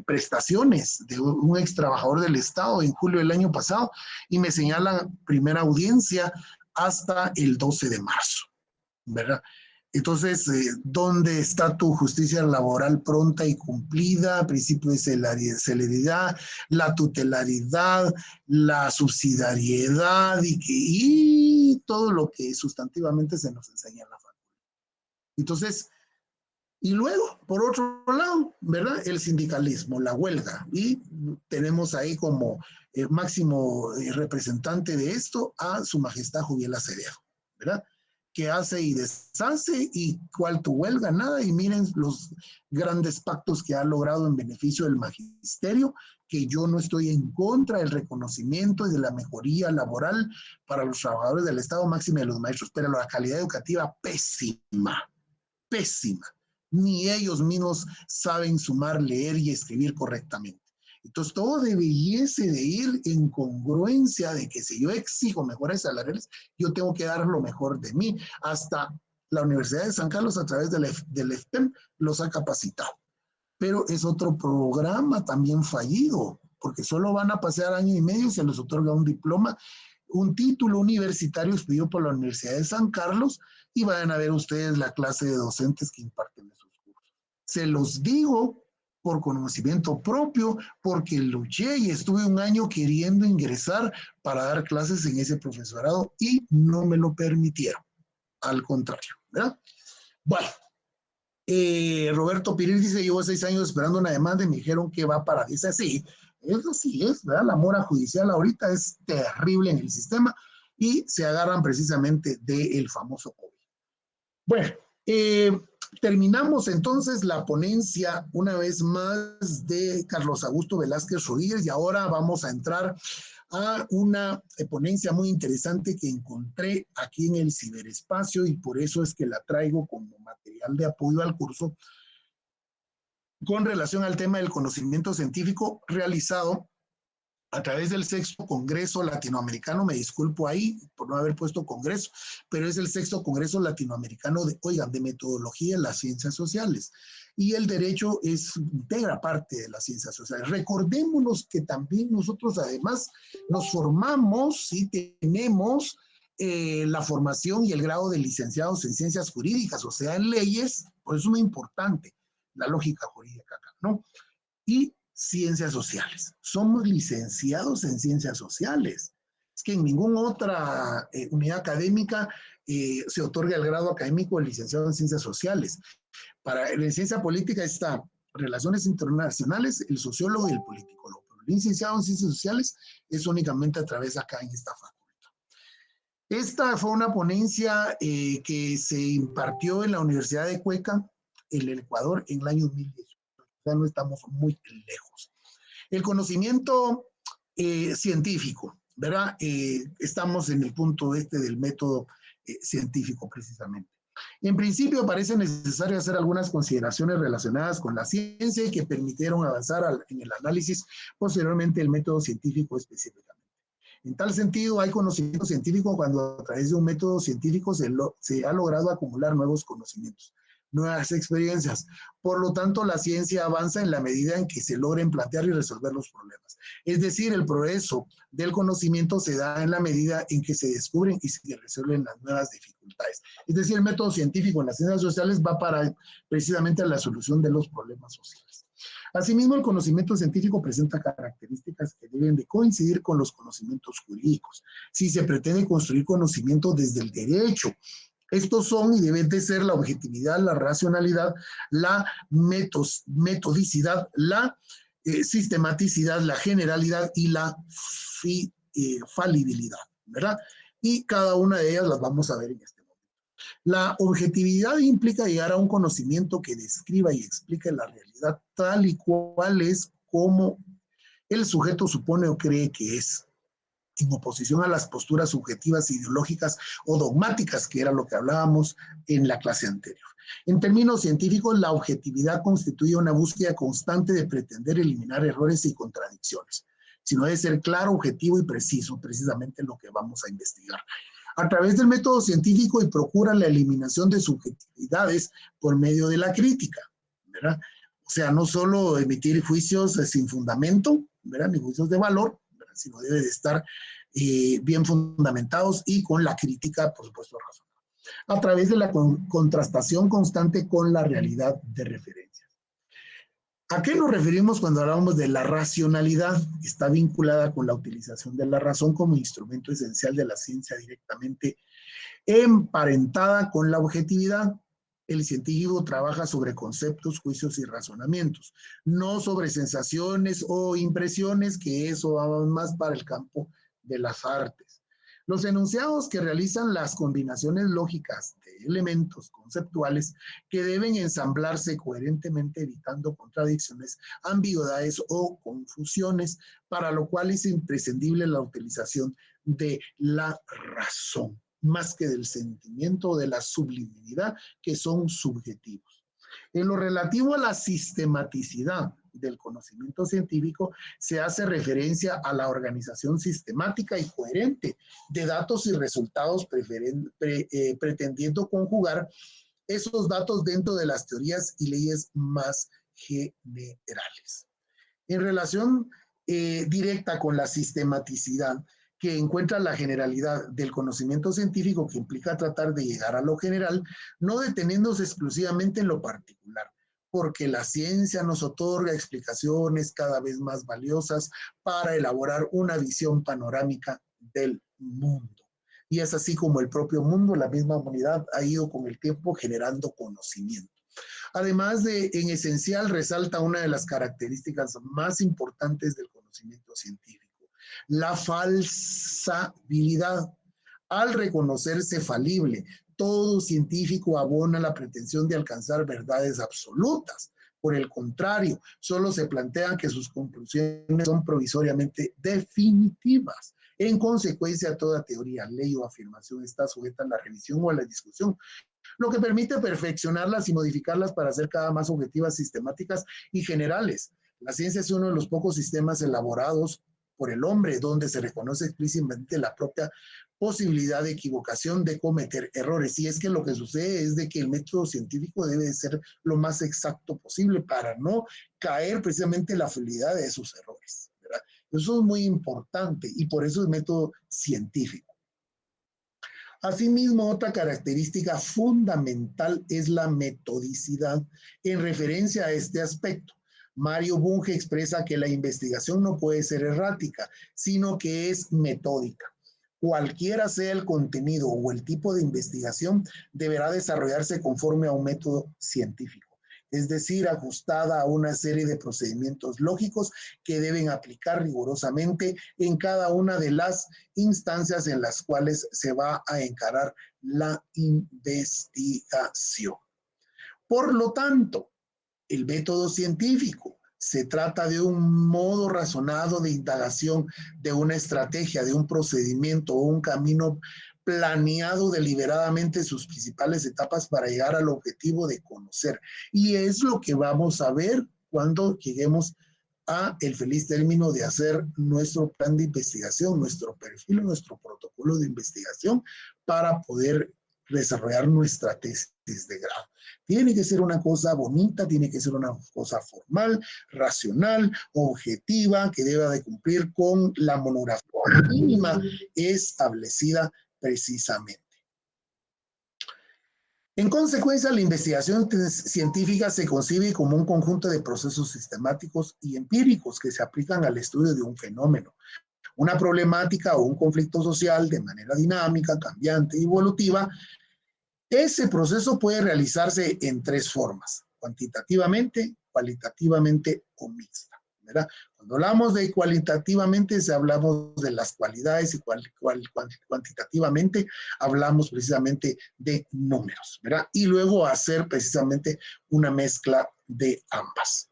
prestaciones de un ex trabajador del Estado en julio del año pasado y me señalan primera audiencia hasta el 12 de marzo, ¿verdad? Entonces, ¿dónde está tu justicia laboral pronta y cumplida? Principio de celeridad, la tutelaridad, la subsidiariedad y todo lo que sustantivamente se nos enseña en la facultad. Entonces, y luego, por otro lado, ¿verdad? El sindicalismo, la huelga. Y tenemos ahí como máximo representante de esto a Su Majestad Jubiel Acevedo, ¿verdad? Que hace y deshace y cuál tu huelga, nada. Y miren los grandes pactos que ha logrado en beneficio del magisterio, que yo no estoy en contra del reconocimiento y de la mejoría laboral para los trabajadores del Estado, máximo de los maestros, pero la calidad educativa pésima, pésima. Ni ellos mismos saben sumar, leer y escribir correctamente. Entonces, todo debiese de ir en congruencia de que si yo exijo mejores salariales, yo tengo que dar lo mejor de mí. Hasta la Universidad de San Carlos, a través del EFPEM, los ha capacitado. Pero es otro programa también fallido, porque solo van a pasar año y medio y se les otorga un diploma, un título universitario expedido por la Universidad de San Carlos, y vayan a ver ustedes la clase de docentes que imparten esos cursos. Se los digo por conocimiento propio, porque luché y estuve un año queriendo ingresar para dar clases en ese profesorado y no me lo permitieron. Al contrario, ¿verdad? Bueno, Roberto Pirir dice, llevo 6 años esperando una demanda y me dijeron que va para 10. Sí, eso sí es, ¿verdad? La mora judicial ahorita es terrible en el sistema y se agarran precisamente del famoso COVID. Bueno, terminamos entonces la ponencia una vez más de Carlos Augusto Velázquez Rodríguez y ahora vamos a entrar a una ponencia muy interesante que encontré aquí en el ciberespacio y por eso es que la traigo como material de apoyo al curso con relación al tema del conocimiento científico realizado a través del 6º Congreso Latinoamericano. Me disculpo ahí por no haber puesto Congreso, pero es el 6º Congreso Latinoamericano de metodología en las ciencias sociales. Y el derecho integra parte de las ciencias sociales. Recordémonos que también nosotros además nos formamos y tenemos la formación y el grado de licenciados en ciencias jurídicas, o sea, en leyes, por eso es muy importante la lógica jurídica acá, ¿no? Y ciencias sociales. Somos licenciados en ciencias sociales. Es que en ninguna otra unidad académica se otorga el grado académico de licenciado en ciencias sociales. Para la ciencia política está relaciones internacionales, el sociólogo y el politólogo. Pero el licenciado en ciencias sociales es únicamente a través acá en esta facultad. Esta fue una ponencia que se impartió en la Universidad de Cuenca, en el Ecuador, en el año 2018. Ya no estamos muy lejos. El conocimiento científico, ¿verdad? Estamos en el punto del método científico precisamente. En principio parece necesario hacer algunas consideraciones relacionadas con la ciencia y que permitieron avanzar en el análisis posteriormente del método científico específicamente. En tal sentido, hay conocimiento científico cuando a través de un método científico se ha logrado acumular nuevos conocimientos, nuevas experiencias. Por lo tanto, la ciencia avanza en la medida en que se logren plantear y resolver los problemas. Es decir, el progreso del conocimiento se da en la medida en que se descubren y se resuelven las nuevas dificultades. Es decir, el método científico en las ciencias sociales va para precisamente la solución de los problemas sociales. Asimismo, el conocimiento científico presenta características que deben de coincidir con los conocimientos jurídicos. Si se pretende construir conocimiento desde el derecho, estos son y deben de ser la objetividad, la racionalidad, la metodicidad, la sistematicidad, la generalidad y la falibilidad, ¿verdad? Y cada una de ellas las vamos a ver en este momento. La objetividad implica llegar a un conocimiento que describa y explique la realidad tal y cual es como el sujeto supone o cree que es, en oposición a las posturas subjetivas, ideológicas o dogmáticas, que era lo que hablábamos en la clase anterior. En términos científicos, la objetividad constituye una búsqueda constante de pretender eliminar errores y contradicciones, sino de ser claro, objetivo y preciso, precisamente lo que vamos a investigar. A través del método científico y procura la eliminación de subjetividades por medio de la crítica, ¿verdad? O sea, no solo emitir juicios sin fundamento, ¿verdad? Ni juicios de valor, ¿verdad? Sino debe de estar bien fundamentados y con la crítica, por supuesto, razonable. A través de la contrastación constante con la realidad de referencia. ¿A qué nos referimos cuando hablamos de la racionalidad? Está vinculada con la utilización de la razón como instrumento esencial de la ciencia directamente emparentada con la objetividad. El científico trabaja sobre conceptos, juicios y razonamientos, no sobre sensaciones o impresiones, que eso va más para el campo de las artes. Los enunciados que realizan las combinaciones lógicas de elementos conceptuales que deben ensamblarse coherentemente evitando contradicciones, ambigüedades o confusiones, para lo cual es imprescindible la utilización de la razón, más que del sentimiento o de la subliminalidad, que son subjetivos. En lo relativo a la sistematicidad del conocimiento científico, se hace referencia a la organización sistemática y coherente de datos y resultados, pretendiendo conjugar esos datos dentro de las teorías y leyes más generales. En relación directa con la sistematicidad, que encuentra la generalidad del conocimiento científico, que implica tratar de llegar a lo general, no deteniéndose exclusivamente en lo particular, porque la ciencia nos otorga explicaciones cada vez más valiosas para elaborar una visión panorámica del mundo. Y es así como el propio mundo, la misma humanidad, ha ido con el tiempo generando conocimiento. Además de, en esencial, resalta una de las características más importantes del conocimiento científico: la falsabilidad. Al reconocerse falible, todo científico abona la pretensión de alcanzar verdades absolutas. Por el contrario, solo se plantean que sus conclusiones son provisoriamente definitivas. En consecuencia, toda teoría, ley o afirmación está sujeta a la revisión o a la discusión, lo que permite perfeccionarlas y modificarlas para ser cada vez más objetivas, sistemáticas y generales. La ciencia es uno de los pocos sistemas elaborados por el hombre donde se reconoce explícitamente la propia posibilidad de equivocación, de cometer errores. Y es que lo que sucede es de que el método científico debe ser lo más exacto posible para no caer precisamente en la facilidad de esos errores, ¿verdad? Eso es muy importante y por eso el método científico. Asimismo, otra característica fundamental es la metodicidad en referencia a este aspecto. Mario Bunge expresa que la investigación no puede ser errática, sino que es metódica. Cualquiera sea el contenido o el tipo de investigación, deberá desarrollarse conforme a un método científico, es decir, ajustada a una serie de procedimientos lógicos que deben aplicar rigurosamente en cada una de las instancias en las cuales se va a encarar la investigación. Por lo tanto, el método científico se trata de un modo razonado de indagación, de una estrategia, de un procedimiento o un camino planeado deliberadamente sus principales etapas para llegar al objetivo de conocer. Y es lo que vamos a ver cuando lleguemos a el feliz término de hacer nuestro plan de investigación, nuestro perfil, nuestro protocolo de investigación para poder desarrollar nuestra tesis de grado. Tiene que ser una cosa bonita, tiene que ser una cosa formal, racional, objetiva, que deba de cumplir con la monografía mínima establecida precisamente. En consecuencia, la investigación científica se concibe como un conjunto de procesos sistemáticos y empíricos que se aplican al estudio de un fenómeno, una problemática o un conflicto social de manera dinámica, cambiante y evolutiva. Ese proceso puede realizarse en tres formas: cuantitativamente, cualitativamente o mixta, ¿verdad? Cuando hablamos de cualitativamente, hablamos de las cualidades, y cuantitativamente hablamos precisamente de números, ¿verdad? Y luego hacer precisamente una mezcla de ambas.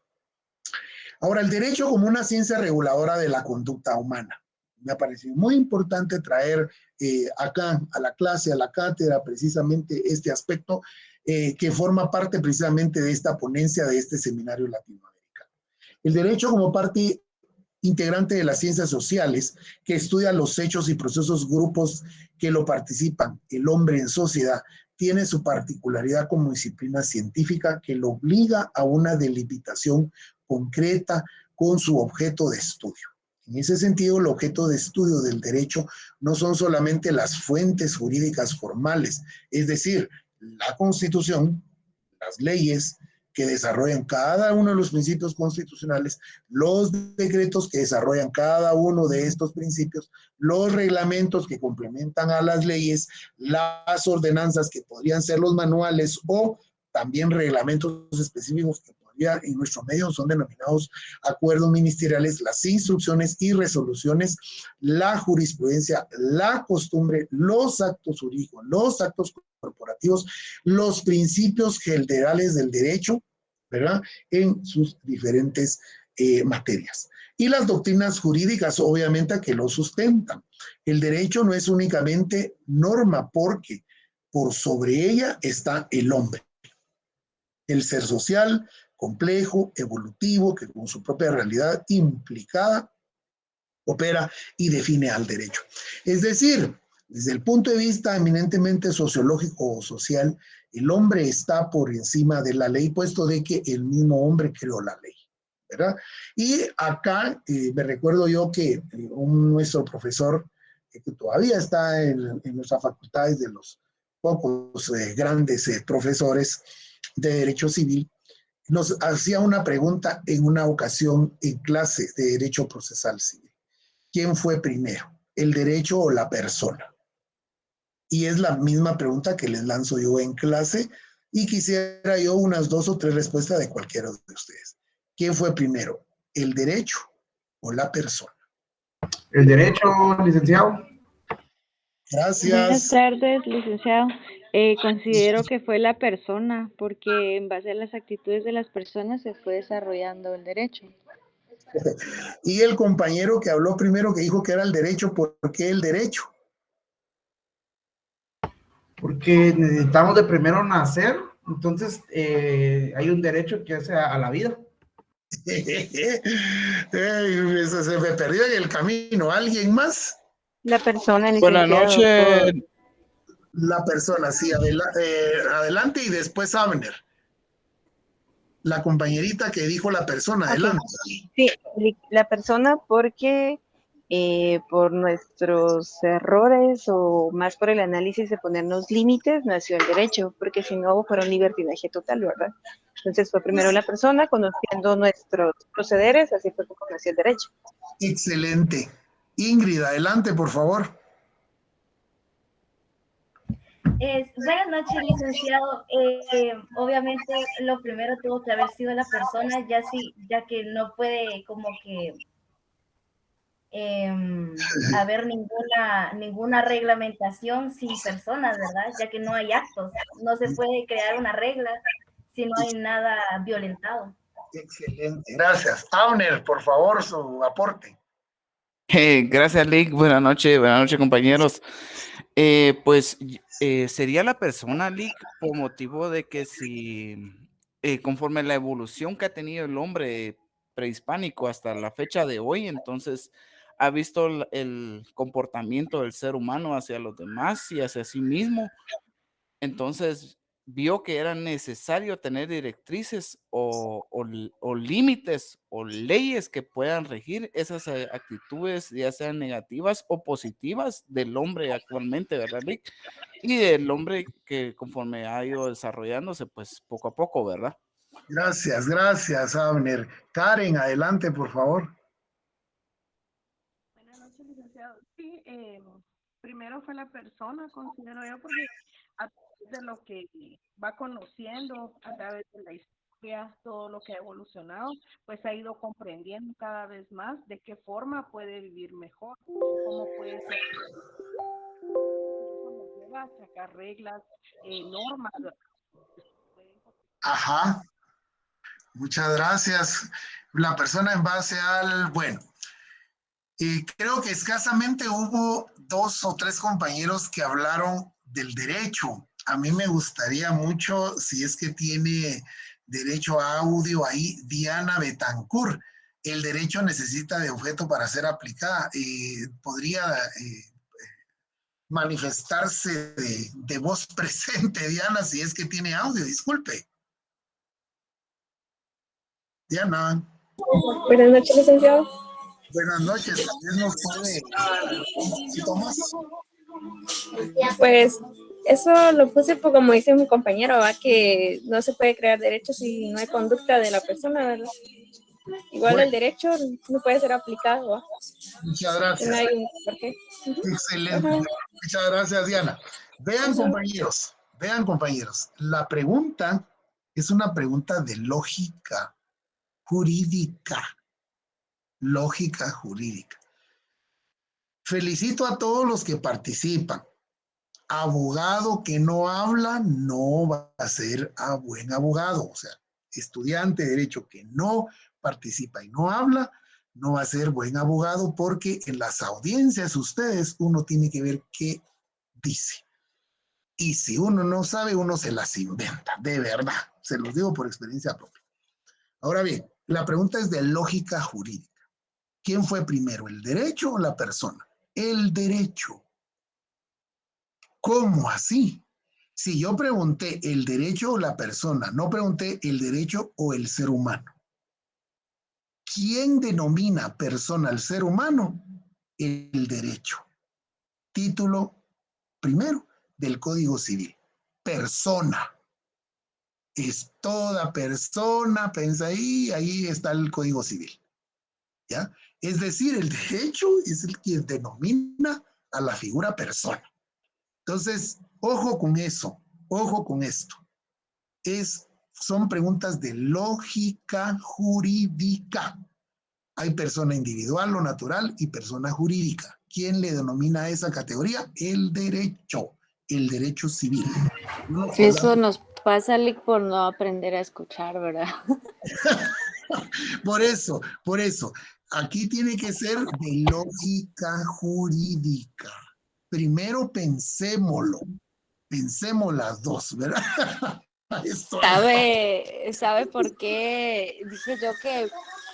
Ahora, el derecho como una ciencia reguladora de la conducta humana. Me ha parecido muy importante traer acá a la clase, a la cátedra, precisamente este aspecto que forma parte precisamente de esta ponencia, de este seminario latinoamericano. El derecho como parte integrante de las ciencias sociales, que estudia los hechos y procesos grupos que lo participan, el hombre en sociedad, tiene su particularidad como disciplina científica que lo obliga a una delimitación concreta con su objeto de estudio. En ese sentido, el objeto de estudio del derecho no son solamente las fuentes jurídicas formales, es decir, la Constitución, las leyes que desarrollan cada uno de los principios constitucionales, los decretos que desarrollan cada uno de estos principios, los reglamentos que complementan a las leyes, las ordenanzas que podrían ser los manuales o también reglamentos específicos que en nuestro medio son denominados acuerdos ministeriales, las instrucciones y resoluciones, la jurisprudencia, la costumbre, los actos jurídicos, los actos corporativos, los principios generales del derecho, ¿verdad? En sus diferentes materias. Y las doctrinas jurídicas, obviamente, que lo sustentan. El derecho no es únicamente norma, porque por sobre ella está el hombre, el ser social, complejo, evolutivo, que con su propia realidad implicada opera y define al derecho. Es decir, desde el punto de vista eminentemente sociológico o social, el hombre está por encima de la ley, puesto de que el mismo hombre creó la ley, ¿verdad? Y acá me recuerdo yo que nuestro profesor, que todavía está en nuestras facultades, de los pocos grandes profesores de Derecho Civil, nos hacía una pregunta en una ocasión en clase de Derecho Procesal Civil. ¿Quién fue primero, el derecho o la persona? Y es la misma pregunta que les lanzo yo en clase y quisiera yo unas 2 o 3 respuestas de cualquiera de ustedes. ¿Quién fue primero, el derecho o la persona? El derecho, licenciado. Gracias. Buenas tardes, licenciado. Considero que fue la persona, porque en base a las actitudes de las personas se fue desarrollando el derecho. Y el compañero que habló primero, que dijo que era el derecho, ¿por qué el derecho? Porque necesitamos de primero nacer, entonces hay un derecho que es a la vida. Se me perdió en el camino. ¿Alguien más? La persona, Buenas noches. La persona, sí. Adelante y después Abner. La compañerita que dijo la persona, adelante. Sí, la persona porque por nuestros errores o más por el análisis de ponernos límites nació el derecho, porque si no fuera un libertinaje total, ¿verdad? Entonces fue primero la persona, conociendo nuestros procederes, así fue como nació el derecho. Excelente. Ingrid, adelante, por favor. Buenas noches, licenciado. Obviamente lo primero tuvo que haber sido la persona, ya que no puede como que haber ninguna reglamentación sin personas, ¿verdad? Ya que no hay actos. No se puede crear una regla si no hay nada violentado. Excelente, gracias. Abner, por favor, su aporte. Gracias, Lick. Buenas noches, compañeros. Sería la persona, Lick, por motivo de que si, conforme la evolución que ha tenido el hombre prehispánico hasta la fecha de hoy, entonces ha visto el comportamiento del ser humano hacia los demás y hacia sí mismo. Entonces vio que era necesario tener directrices o límites o leyes que puedan regir esas actitudes, ya sean negativas o positivas del hombre actualmente, ¿verdad, Rick? Y del hombre que conforme ha ido desarrollándose, pues poco a poco, ¿verdad? Gracias, Abner. Karen, adelante, por favor. Buenas noches, licenciado. Sí, primero fue la persona, considero yo, porque a través de lo que va conociendo, a través de la historia, todo lo que ha evolucionado, pues ha ido comprendiendo cada vez más de qué forma puede vivir mejor, cómo puede ser. Eso nos lleva a sacar reglas, normas. Ajá, muchas gracias. La persona en base al, bueno, creo que escasamente hubo 2 o 3 compañeros que hablaron del derecho. A mí me gustaría mucho, si es que tiene derecho a audio ahí, Diana Betancourt. El derecho necesita de objeto para ser aplicada. Podría manifestarse de voz presente, Diana, si es que tiene audio. Disculpe. Diana. Buenas noches, licenciado. Buenas noches, ¿también nos puede un poquito más? Pues eso lo puse como dice mi compañero, ¿va? Que no se puede crear derechos si no hay conducta de la persona, ¿verdad? Igual Bueno, el derecho no puede ser aplicado, ¿va? muchas gracias. No hay por qué. Excelente. Ajá. Muchas gracias, Diana. Vean, compañeros, la pregunta es una pregunta de lógica jurídica. Lógica jurídica. Felicito a todos los que participan. Abogado que no habla no va a ser buen abogado. O sea, estudiante de derecho que no participa y no habla, no va a ser buen abogado porque en las audiencias ustedes uno tiene que ver qué dice. Y si uno no sabe, uno se las inventa, de verdad. Se los digo por experiencia propia. Ahora bien, la pregunta es de lógica jurídica. ¿Quién fue primero, el derecho o la persona? El derecho. ¿Cómo así? Si yo pregunté el derecho o la persona, no pregunté el derecho o el ser humano. ¿Quién denomina persona al ser humano? El derecho. Título primero del Código Civil. Persona. Es toda persona, piensa ahí está el Código Civil. ¿Ya? Es decir, el derecho es el que denomina a la figura persona. Entonces, ojo con eso, ojo con esto. Son preguntas de lógica jurídica. Hay persona individual o natural y persona jurídica. ¿Quién le denomina a esa categoría? El derecho civil. Eso nos pasa, Lick, por no aprender a escuchar, ¿verdad? Por eso. Aquí tiene que ser de lógica jurídica. Primero pensémoslo. Pensemos las dos, ¿verdad? ¿Sabe por qué dije yo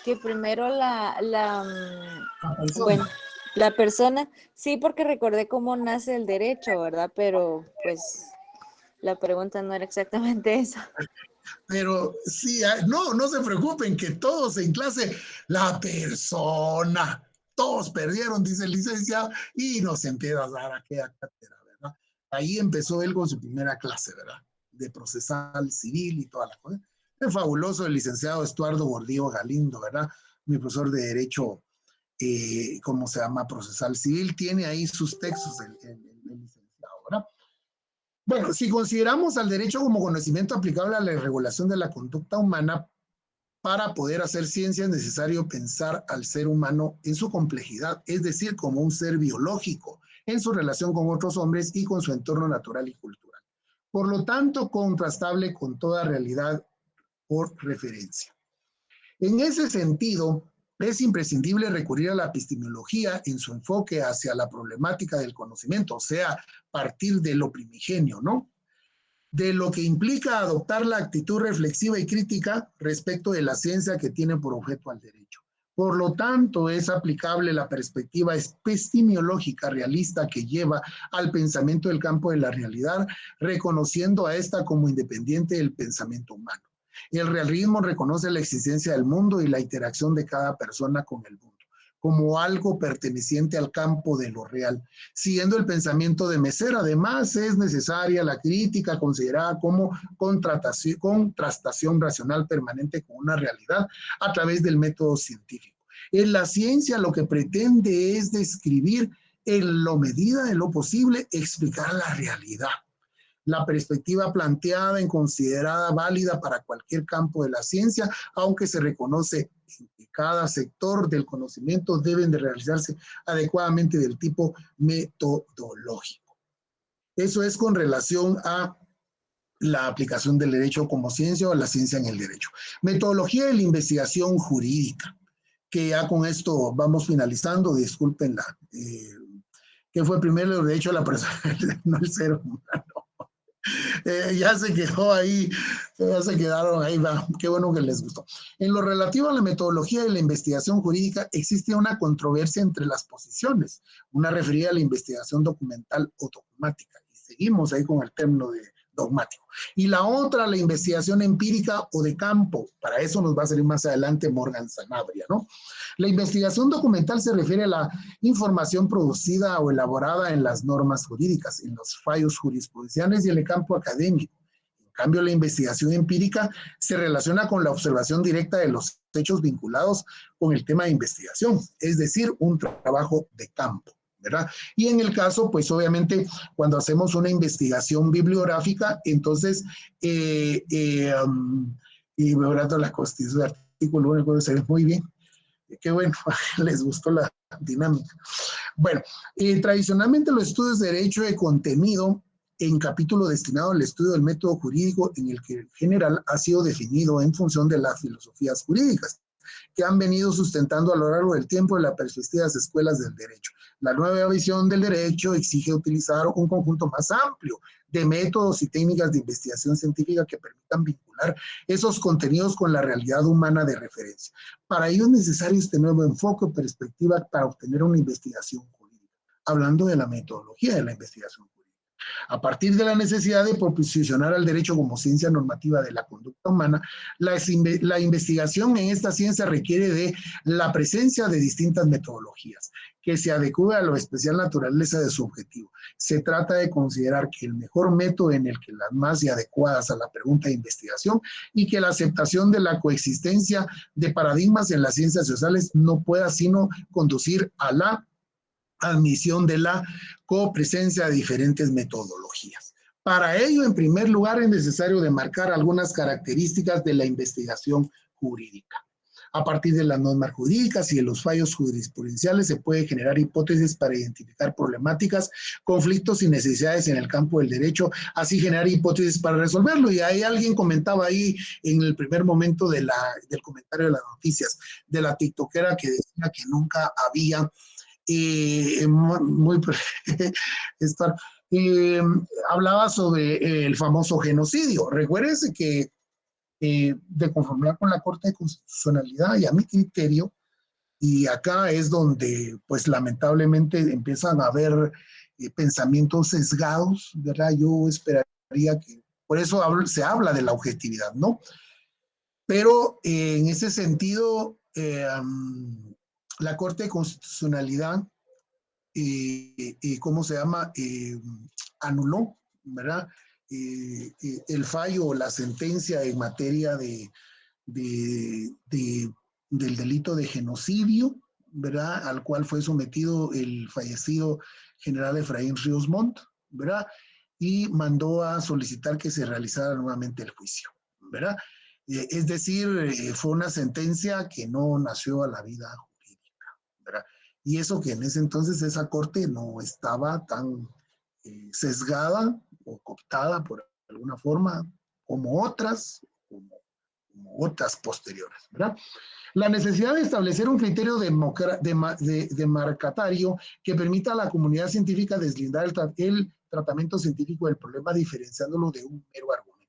que primero bueno, la persona? Sí, porque recordé cómo nace el derecho, ¿verdad? Pero pues la pregunta no era exactamente eso. Pero sí, no se preocupen que todos en clase, la persona, todos perdieron, dice el licenciado, y nos empieza a dar aquella cátedra, ¿verdad? Ahí empezó él con su primera clase, ¿verdad? De procesal civil y toda la cosa. Es fabuloso el licenciado Estuardo Gordillo Galindo, ¿verdad? Mi profesor de Derecho, ¿cómo se llama? Procesal civil, tiene ahí sus textos el licenciado, ¿verdad? Bueno, si consideramos al derecho como conocimiento aplicable a la regulación de la conducta humana, para poder hacer ciencia es necesario pensar al ser humano en su complejidad, es decir, como un ser biológico, en su relación con otros hombres y con su entorno natural y cultural. Por lo tanto, contrastable con toda realidad por referencia. En ese sentido, Es imprescindible recurrir a la epistemología en su enfoque hacia la problemática del conocimiento, o sea, partir de lo primigenio, ¿no? De lo que implica adoptar la actitud reflexiva y crítica respecto de la ciencia que tiene por objeto al derecho. Por lo tanto, es aplicable la perspectiva epistemológica realista que lleva al pensamiento del campo de la realidad, reconociendo a esta como independiente del pensamiento humano. El realismo reconoce la existencia del mundo y la interacción de cada persona con el mundo como algo perteneciente al campo de lo real. Siguiendo el pensamiento de Messer, además es necesaria la crítica considerada como contrastación racional permanente con una realidad a través del método científico. En la ciencia lo que pretende es describir en la medida de lo posible, explicar la realidad. La perspectiva planteada en considerada válida para cualquier campo de la ciencia, aunque se reconoce que cada sector del conocimiento deben de realizarse adecuadamente del tipo metodológico. Eso es con relación a la aplicación del derecho como ciencia o la ciencia en el derecho. Metodología de la investigación jurídica, que ya con esto vamos finalizando, discúlpenla. ¿Qué fue primero el derecho a la persona? No el ser humano. Ya se quedó ahí, ya se quedaron ahí, va, qué bueno que les gustó. En lo relativo a la metodología de la investigación jurídica, existe una controversia entre las posiciones, una referida a la investigación documental o dogmática, y seguimos ahí con el término de dogmático, y la otra, la investigación empírica o de campo. Para eso nos va a salir más adelante Morgan Sanabria, ¿no? La investigación documental se refiere a la información producida o elaborada en las normas jurídicas, en los fallos jurisprudenciales y en el campo académico. En cambio, la investigación empírica se relaciona con la observación directa de los hechos vinculados con el tema de investigación, es decir, un trabajo de campo, ¿verdad? Y en el caso, pues obviamente, cuando hacemos una investigación bibliográfica, entonces, y mejorando la constitución del artículo único, se ve muy bien. Qué bueno, les gustó la dinámica. Bueno, tradicionalmente los estudios de derecho de contenido en capítulo destinado al estudio del método jurídico, en el que en general ha sido definido en función de las filosofías jurídicas que han venido sustentando a lo largo del tiempo de las perspectivas escuelas del derecho. La nueva visión del derecho exige utilizar un conjunto más amplio de métodos y técnicas de investigación científica que permitan vincular esos contenidos con la realidad humana de referencia. Para ello es necesario este nuevo enfoque o perspectiva para obtener una investigación jurídica, hablando de la metodología de la investigación jurídica. A partir de la necesidad de posicionar al derecho como ciencia normativa de la conducta humana, la investigación en esta ciencia requiere de la presencia de distintas metodologías que se adecúe a la especial naturaleza de su objetivo. Se trata de considerar que el mejor método en el que las más adecuadas a la pregunta de investigación y que la aceptación de la coexistencia de paradigmas en las ciencias sociales no pueda sino conducir a la admisión de la copresencia de diferentes metodologías. Para ello, en primer lugar, es necesario demarcar algunas características de la investigación jurídica. A partir de las normas jurídicas y de los fallos jurisprudenciales se puede generar hipótesis para identificar problemáticas, conflictos y necesidades en el campo del derecho, así generar hipótesis para resolverlo. Y ahí alguien comentaba ahí en el primer momento del comentario de las noticias, de la tiktokera que decía que nunca había hablaba sobre el famoso genocidio. Recuérdense que de conformidad con la Corte de Constitucionalidad y a mi criterio, y acá es donde pues lamentablemente empiezan a haber pensamientos sesgados, ¿verdad? Yo esperaría que, por eso se habla de la objetividad, ¿no? Pero en ese sentido, la Corte de Constitucionalidad, ¿cómo se llama? Anuló, ¿verdad? El fallo o la sentencia en materia del delito de genocidio, ¿verdad? Al cual fue sometido el fallecido general Efraín Ríos Montt, ¿verdad? Y mandó a solicitar que se realizara nuevamente el juicio, ¿verdad? Es decir, fue una sentencia que no nació a la vida jurídica, ¿verdad? Y eso que en ese entonces esa corte no estaba tan sesgada o cooptada por alguna forma como otras, como como otras posteriores, ¿verdad? La necesidad de establecer un criterio demarcatario que permita a la comunidad científica deslindar el tratamiento científico del problema, diferenciándolo de un mero argumento.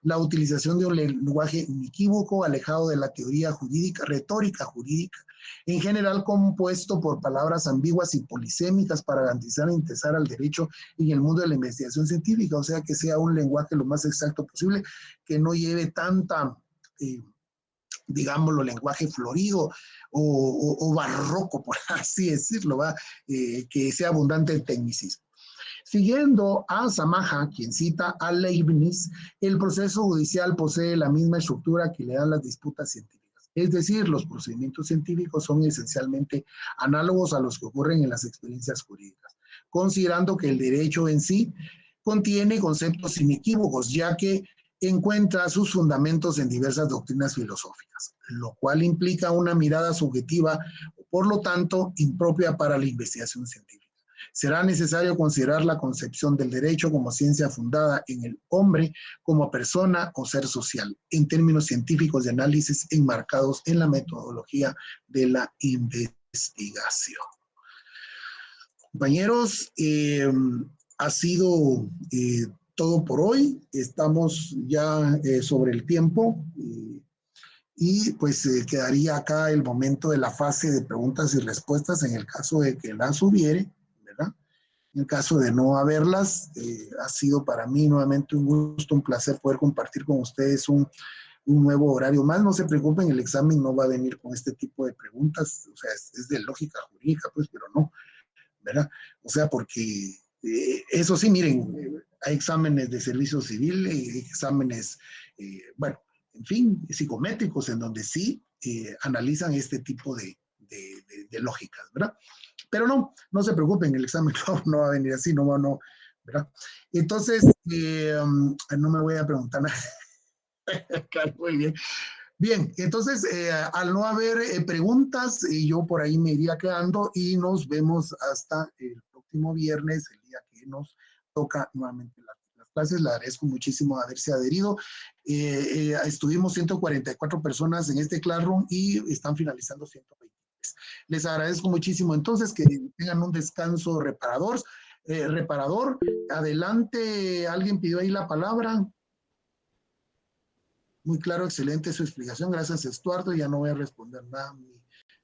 La utilización de un lenguaje inequívoco, alejado de la teoría jurídica, retórica jurídica, en general compuesto por palabras ambiguas y polisémicas para garantizar e interesar al derecho en el mundo de la investigación científica, o sea, que sea un lenguaje lo más exacto posible, que no lleve tanta, digámoslo, lenguaje florido o barroco, por así decirlo, ¿va? Que sea abundante en tecnicismo. Siguiendo a Samaha, quien cita a Leibniz, el proceso judicial posee la misma estructura que le dan las disputas científicas. Es decir, los procedimientos científicos son esencialmente análogos a los que ocurren en las experiencias jurídicas, considerando que el derecho en sí contiene conceptos inequívocos, ya que encuentra sus fundamentos en diversas doctrinas filosóficas, lo cual implica una mirada subjetiva, por lo tanto, impropia para la investigación científica. Será necesario considerar la concepción del derecho como ciencia fundada en el hombre como persona o ser social, en términos científicos de análisis enmarcados en la metodología de la investigación. Compañeros, ha sido todo por hoy. Estamos ya sobre el tiempo y pues quedaría acá el momento de la fase de preguntas y respuestas en el caso de que las hubiere. En caso de no haberlas, ha sido para mí nuevamente un gusto, un placer poder compartir con ustedes un nuevo horario más. No se preocupen, el examen no va a venir con este tipo de preguntas, o sea, es de lógica jurídica, pues, pero no, ¿verdad? O sea, porque eso sí, miren, hay exámenes de servicio civil, exámenes, bueno, en fin, psicométricos, en donde sí analizan este tipo de lógicas, ¿verdad? Pero no se preocupen, el examen no va a venir así, no, ¿verdad? Entonces, no me voy a preguntar nada. Muy bien. Bien, entonces, al no haber preguntas, yo por ahí me iría quedando y nos vemos hasta el próximo viernes, el día que nos toca nuevamente las clases. Le agradezco muchísimo haberse adherido. Estuvimos 144 personas en este Classroom y están finalizando 120. Les agradezco muchísimo entonces que tengan un descanso reparador. Adelante, alguien pidió ahí la palabra. Muy claro, excelente su explicación. Gracias, Estuardo. Ya no voy a responder nada,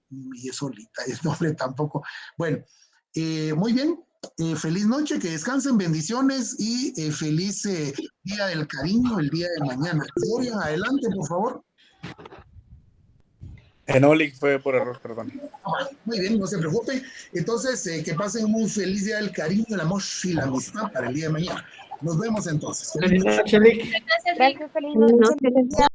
ni solita, es nombre tampoco. Bueno, muy bien. Feliz noche, que descansen, bendiciones y feliz Día del Cariño el día de mañana. Gloria, adelante, por favor. Enolic fue por error, perdón. Muy bien, no se preocupe. Entonces, que pasen un feliz Día del Cariño, el amor y la amistad para el día de mañana. Nos vemos entonces. Feliz noche, Lick. Gracias, feliz noche.